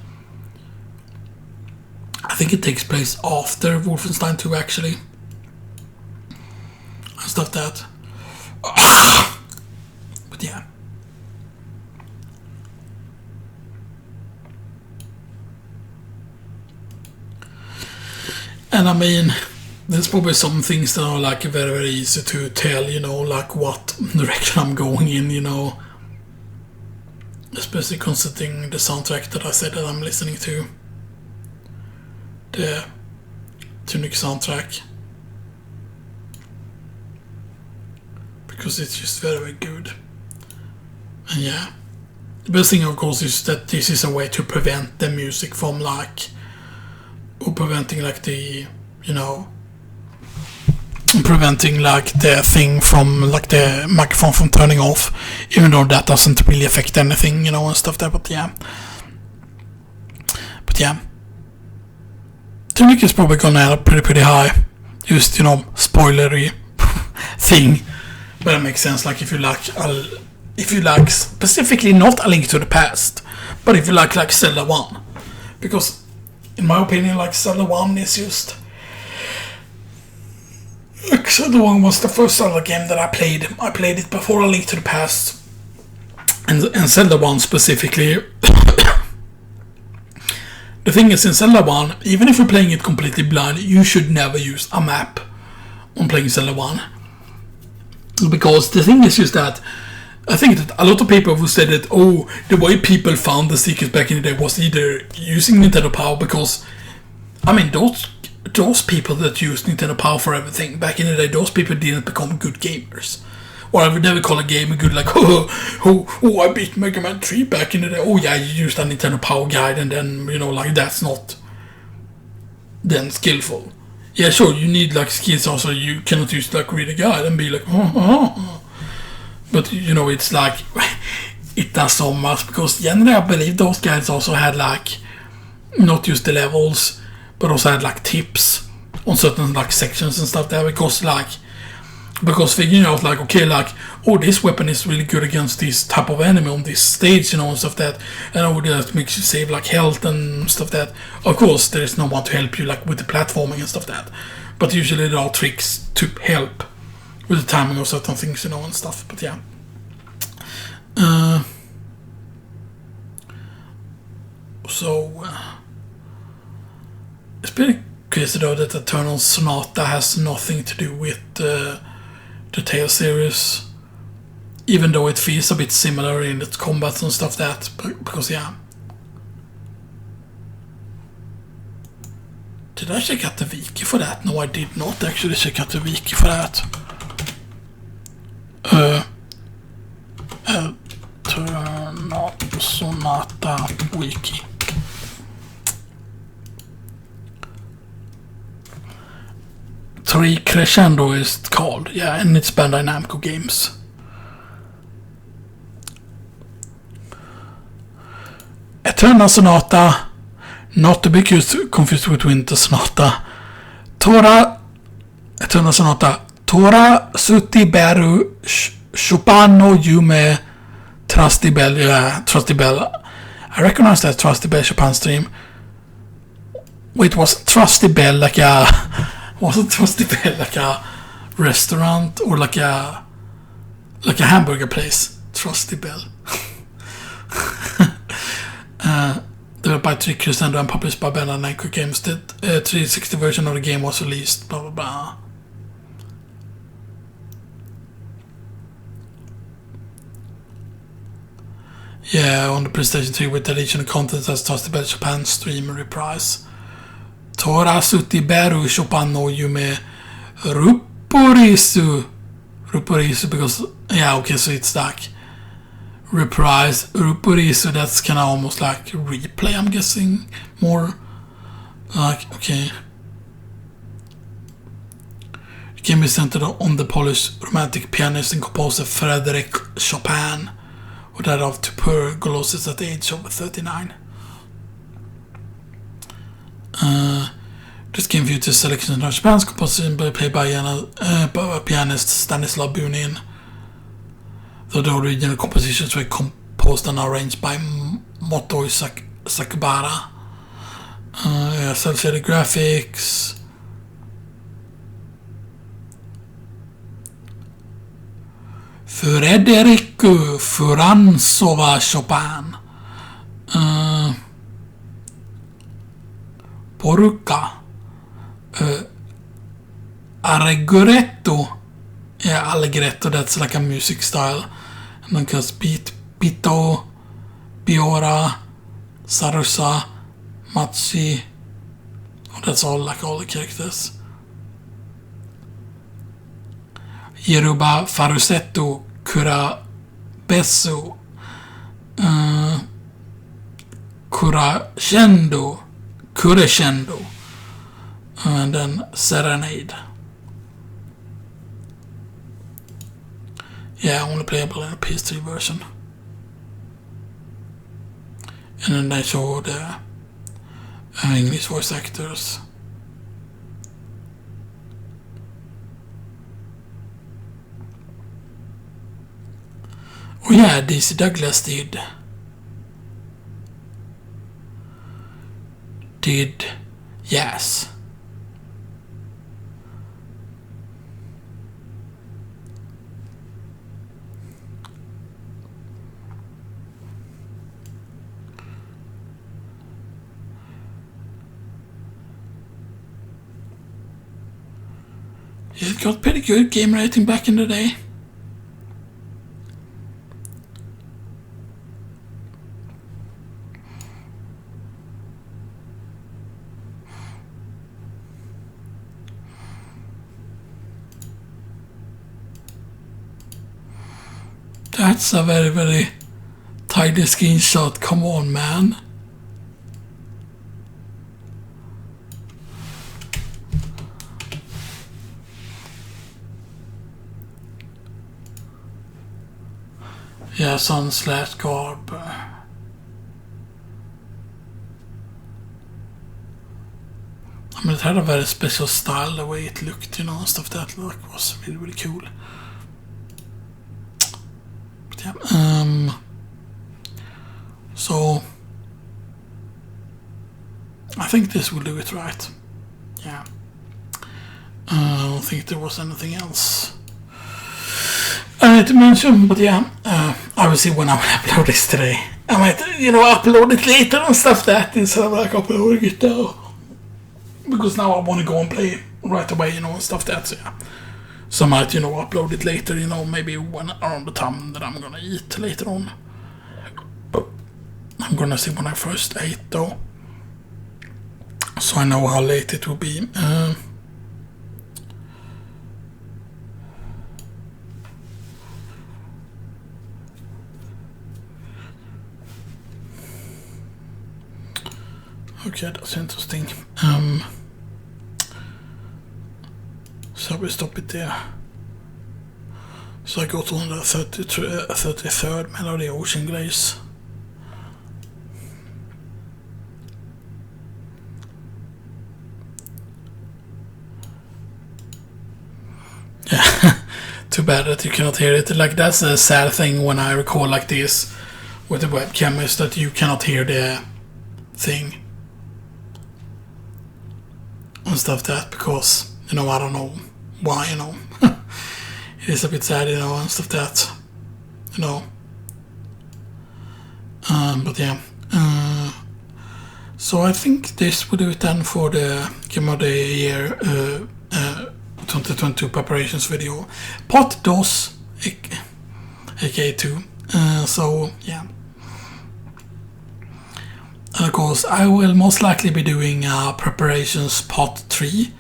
I think it takes place after Wolfenstein 2 actually. And stuff that. But yeah. And I mean, there's probably some things that are like very, very easy to tell, you know, like what direction I'm going in, you know. Especially considering the soundtrack that I said that I'm listening to. The Tunic soundtrack. Because it's just very, very good. And yeah. The best thing of course is that this is a way to prevent the music from like, or preventing like the, you know, preventing like the thing from like the microphone from turning off, even though that doesn't really affect anything, you know, and stuff there. But yeah, Tunic is probably gonna end up pretty high. Just, you know, spoilery thing, but it makes sense. Like if you like specifically not A Link to the Past, but if you like Zelda 1, because in my opinion, like Zelda 1 is just. Like Zelda 1 was the first Zelda game that I played. I played it before A Link to the Past. And Zelda 1 specifically. The thing is, in Zelda 1, even if you're playing it completely blind, you should never use a map on playing Zelda 1. Because the thing is just that I think that a lot of people will say that, oh, the way people found the secrets back in the day was either using Nintendo Power, because, I mean, those people that used Nintendo Power for everything back in the day, those people didn't become good gamers. Or I would never call a gamer good, like, oh, I beat Mega Man 3 back in the day. Oh yeah, you used a Nintendo Power guide, and then, you know, like, that's not then skillful. Yeah, sure, you need like skills also. You cannot just like read a guide and be like, But, you know, it's like, it does so much, because generally I believe those guys also had like, not just the levels, but also had like tips on certain like sections and stuff there, because figuring out like, okay, like, oh, this weapon is really good against this type of enemy on this stage, you know, and stuff that, and oh, that makes you save like health and stuff that. Of course, there is no one to help you like with the platforming and stuff that, but usually there are tricks to help with the timing of certain things, you know, and stuff. But yeah, it's pretty crazy though that Eternal Sonata has nothing to do with the Tales series, even though it feels a bit similar in its combats and stuff that, because yeah. Did I check out the wiki for that? No, I did not actually check out the wiki for that. Eternal Sonata wiki. 3 Crescendo is called. Yeah, and it's Bandai Namco Games. Eternal Sonata, not to be confused with Winter Sonata. Eternal Sonata. Tora Suti Beru Chopin no Yume Trusty Bell. Yeah, Trusty Bell. I recognize that Trusty Bell Chopin stream. Wait, wasn't Trusty Bell like a restaurant or like a hamburger place? Trusty Bell. Developed by 3 Crescendo and published by Bandai Namco Games. The 360 version of the game was released. Blah blah blah. Yeah, on the PlayStation 3 with additional content as Trusty Bell Chopin stream reprise. Tora Suti Beru Chopin no Yume Ruporisu because so it's like reprise Ruporisu, that's kinda almost like replay, I'm guessing. More like okay. The game is centered on the Polish romantic pianist and composer Frederick Chopin, who died of tuberculosis at the age of 39. This game features selections of Chopin's composition played by pianist Stanislaw Bunin, though the original compositions were composed and arranged by Motoi Sakbara. Cel-shaded graphics. Frederico Furantsova Chopin. Poruka. Allegretto. Yeah, Allegretto, that's like a music style. And then comes Pito, Biora, Sarusa, Machi. Oh, that's all like all the characters. Yeruba Farusetto, Kurabesu, Crescendo, and then Serenade. Yeah, only playable in a PS3 version. And then they show the English voice actors. Oh yeah, DC Douglas did yes. It got pretty good game rating back in the day. That's a very, very tidy screenshot. Come on, man. Yeah, sun/garb. I mean, it had a very special style, the way it looked, and stuff that was really, really cool. But yeah, so I think this will do it, right? Yeah. I don't think there was anything else I need to mention, but yeah, I will see when I will upload this today. I might, upload it later and stuff that instead of like uploading it now. Because now I want to go and play right away, and stuff that, so yeah. So I might, upload it later, maybe when around the time that I'm gonna eat later on. But I'm gonna see when I first ate though. So I know how late it will be. Okay, that's interesting. So we stop it there. So I got on the 33rd Melody Ocean Glaze. Yeah, too bad that you cannot hear it. Like, that's a sad thing when I record like this with the webcam, is that you cannot hear the thing and stuff that, because, you know, I don't know why, you know. It is a bit sad, you know, and stuff that, you know. But yeah. So I think this will do it then for the Game of the Year 2022 preparations video. Part DOS, aka 2. So yeah. And of course, I will most likely be doing preparations part 3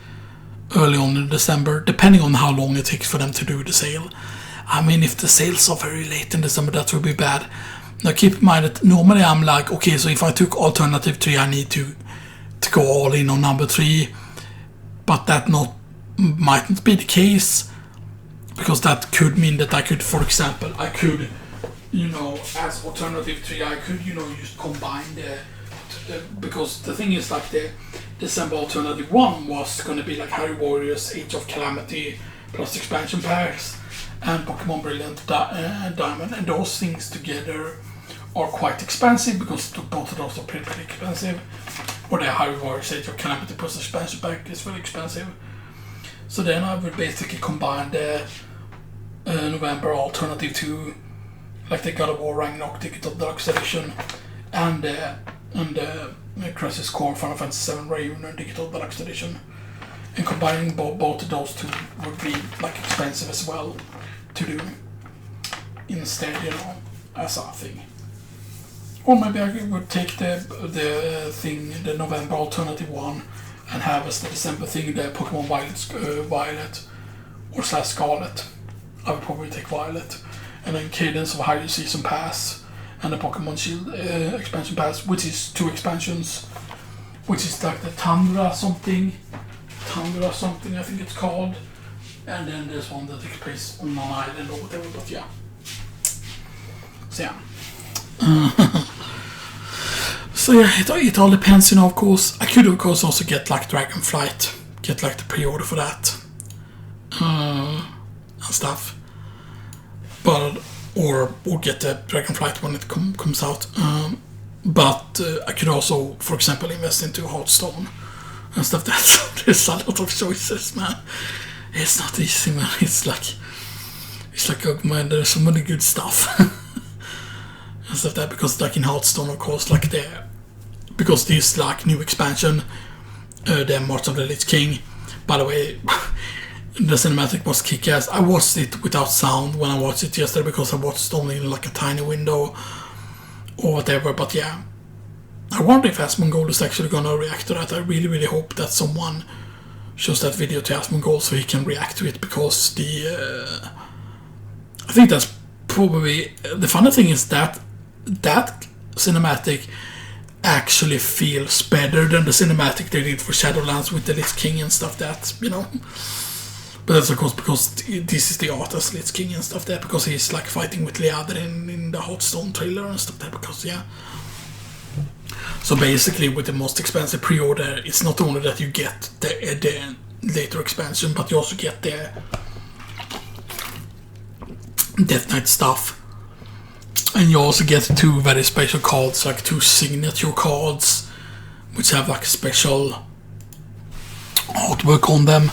early on in December, depending on how long it takes for them to do the sale. I mean, if the sales are very late in December, that would be bad. Now keep in mind that normally I'm like, okay, so if I took alternative 3, I need to go all in on number 3, but that might not be the case, because that could mean that I could, for example, you know, as alternative 3, I could, you know, just combine because the thing is, like, the December alternative 1 was going to be like Harry Warriors, Age of Calamity plus expansion packs and Pokemon Brilliant Diamond, and those things together are quite expensive, because both of those are pretty expensive. Or the Harry Warriors, Age of Calamity plus expansion pack is very expensive. So then I would basically combine the November alternative 2, like the GotY Ragnarok Digital Deluxe Edition, and Crisis Core Final Fantasy VII Reunion Digital Deluxe Edition, and combining both of those two would be like expensive as well to do instead, you know, as a thing. Or maybe I would take the November alternative 1 and have as the December thing the Pokemon Violet or / Scarlet. I would probably take Violet, and then Cadence of Higher Season Pass and the Pokemon Shield expansion pass, which is 2 expansions, which is like the Tundra something I think it's called, and then there's one that takes place on an island or whatever, but yeah. So yeah. So yeah, it all depends, you know, of course. I could of course also get like Dragonflight, get like the pre-order for that, and stuff. But or get the Dragonflight when it comes out. But I could also, for example, invest into Hearthstone and stuff. So there's a lot of choices, man. It's not easy, man. It's like, oh man, there's so many good stuff and stuff that, because like in Hearthstone, of course, like because this like new expansion, the March of the Lich King. By the way, the cinematic was kick-ass. I watched it without sound when I watched it yesterday, because I watched only in like a tiny window or whatever, but yeah. I wonder if Asmongold is actually gonna react to that. I really, really hope that someone shows that video to Asmongold so he can react to it, because I think that's probably... The funny thing is that cinematic actually feels better than the cinematic they did for Shadowlands with the Lich King and stuff that, you know. But that's of course because this is the artist Lich King and stuff there, because he's like fighting with Leader in the Hearthstone trailer and stuff there, because yeah. So basically with the most expensive pre-order, it's not only that you get the later expansion, but you also get the Death Knight stuff. And you also get 2 very special cards, like 2 signature cards, which have like special artwork on them.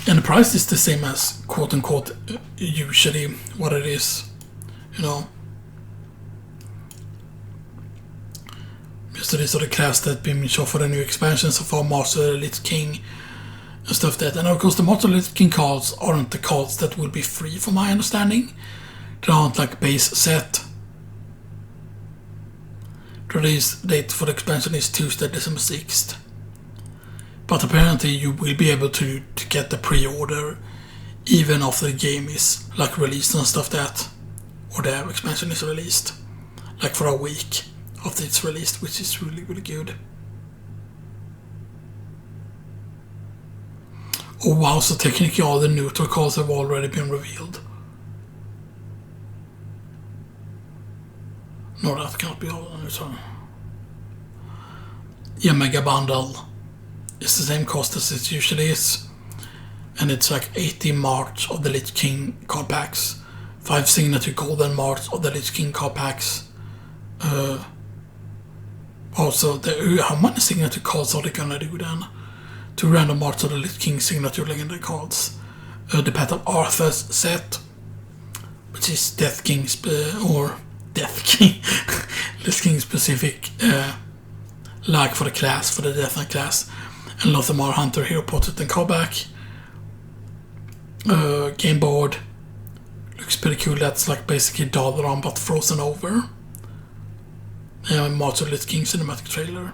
And the price is the same as quote-unquote usually what it is, you know. So these are the crafts that been shown for the new expansion so far, Master of the Lich King and stuff that. And of course the Master of the Lich King cards aren't the cards that will be free from my understanding. They aren't like base set. The release date for the expansion is Tuesday, December 6th. But apparently you will be able to get the pre-order even after the game is like released and stuff that, or the expansion is released, like for a week after it's released, which is really, really good. Oh wow, so technically all the neutral cards have already been revealed. No, that can't be all. Sorry. Yeah, Mega Bundle is the same cost as it usually is. And it's like 80 March of the Lich King card packs. 5 signature golden March of the Lich King card packs. Also, how many signature cards are they gonna do then? 2 random March of the Lich King signature legendary cards. The Path of Arthur's set, which is Death King or Death King, Lich King specific, like for the class, for the Death Knight class, and Lothamar Hunter Hero Portrait and cardback. Game board looks pretty cool. That's like basically Dalaran but frozen over. March of the Lich King cinematic trailer.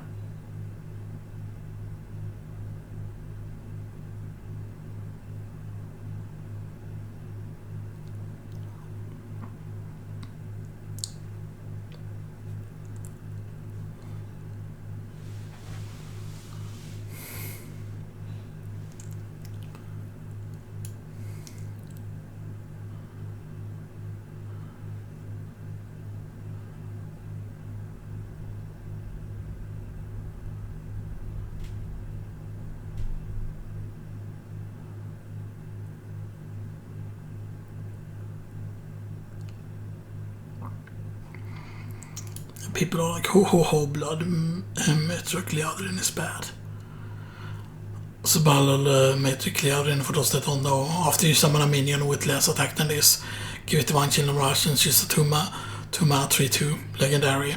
People are like, ho ho ho, blood, Metric Leadrin is bad. So Ballal Metric Leadrin, for those that don't know, after you summon a minion with less attack than this, give it 1 Chilling Rush and choose a 2 mana 3/2 legendary.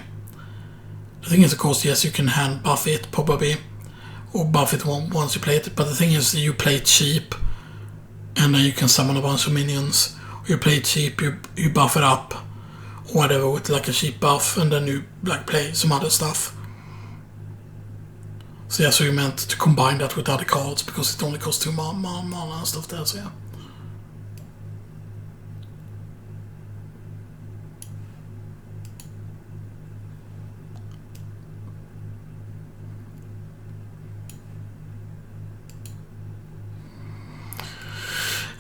The thing is, of course, yes, you can hand buff it, probably, or buff it once you play it, but the thing is, you play it cheap, and then you can summon a bunch of minions. Or you play it cheap, you buff it up, whatever, with like a cheap buff, and then you like play some other stuff. So yeah, so you meant to combine that with other cards because it only costs 2 mana and stuff there, so yeah.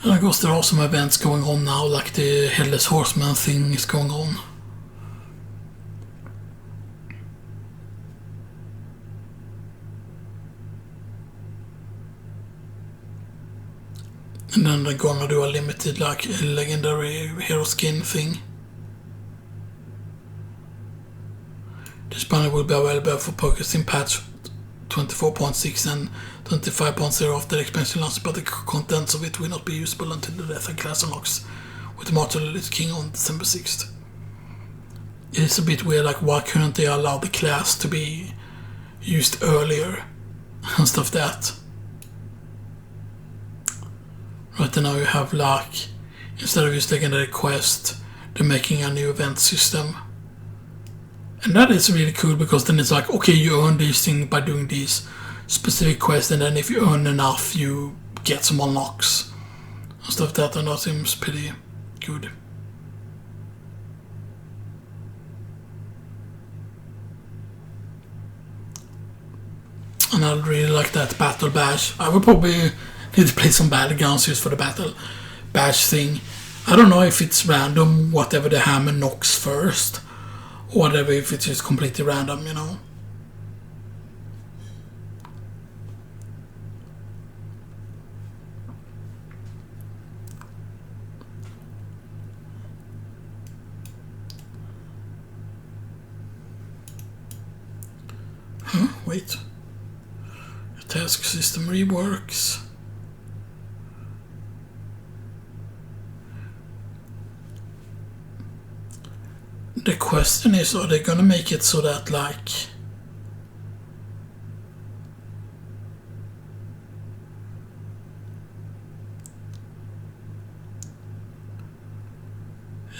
And of course there are some events going on now, like the Headless Horseman thing is going on. And then they're gonna do a limited, like, legendary hero skin thing. This banner will be available for purchase in patch 24.6 and 25.0 after the expansion launch, but the contents of it will not be usable until the Death class unlocks with March of the Lich King on December 6th. It's a bit weird, like, why couldn't they allow the class to be used earlier and stuff that. Right now you have, like, instead of just legendary quest, they're making a new event system. And that is really cool because then it's like, okay, you earn these things by doing these specific quests, and then if you earn enough, you get some unlocks and stuff like that, and that seems pretty good. And I really like that battle bash. I would probably need to play some battlegrounds just for the battle bash thing. I don't know if it's random, whatever the hammer knocks first, or whatever, if it's just completely random, you know. Wait. The task system reworks. The question is, are they gonna make it so that, like,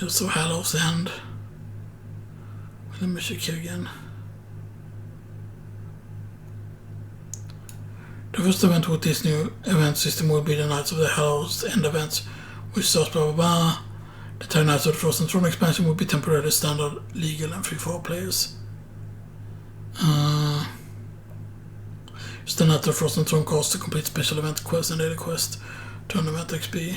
so Hallow's End. Let me check here again. The first event with this new event system will be the Knights of the Hallow's End events, which starts blah blah blah. The 10 Knights of the Frozen Throne expansion will be temporarily standard, legal, and free for all players. Still not the Frozen Throne cost to complete special event quest and daily quest. Tournament XP.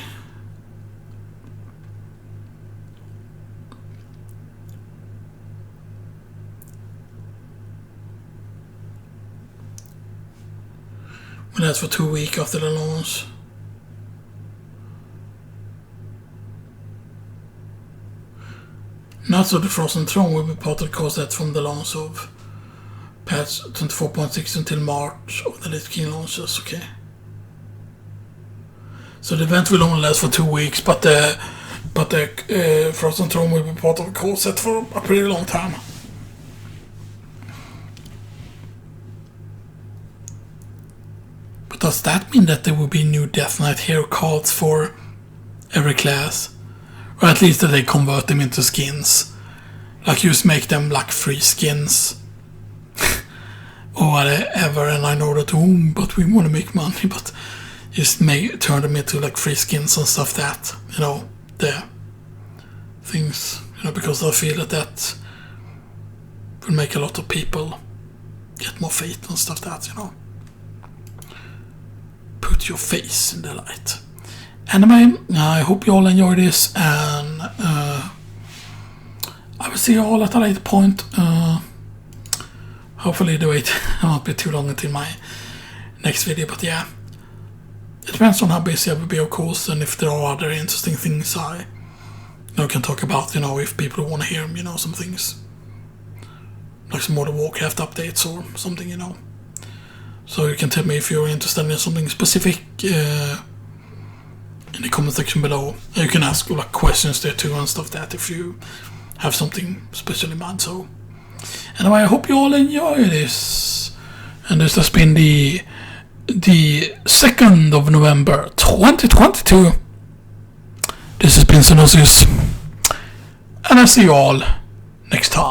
And that's for 2 weeks after the launch. Not so the Frozen Throne will be part of the cost set from the launch of patch 24.6 until March of the Lich King launches. Okay. So the event will only last for 2 weeks, but the Frozen Throne will be part of the cost set for a pretty long time. But does that mean that there will be new Death Knight hero cards for every class? Or at least that they convert them into skins. Like just make them like free skins. Or whatever, and I know that, but we want to make money, but just turn them into like free skins and stuff that, the things, because I feel that will make a lot of people get more faith and stuff that, Put your face in the light. Anyway, I hope you all enjoy this, and I will see you all at a later point. Hopefully the wait won't be too long until my next video, but yeah. It depends on how busy I will be, of course, and if there are other interesting things I can talk about, if people want to hear, some things. Like some more the Warcraft updates or something, So you can tell me if you're interested in something specific in the comment section below. You can ask like questions there too and stuff that if you have something special in mind. So anyway, I hope you all enjoy this. And this has been the 2nd of November 2022. This has been Xenoxis, and I'll see you all next time.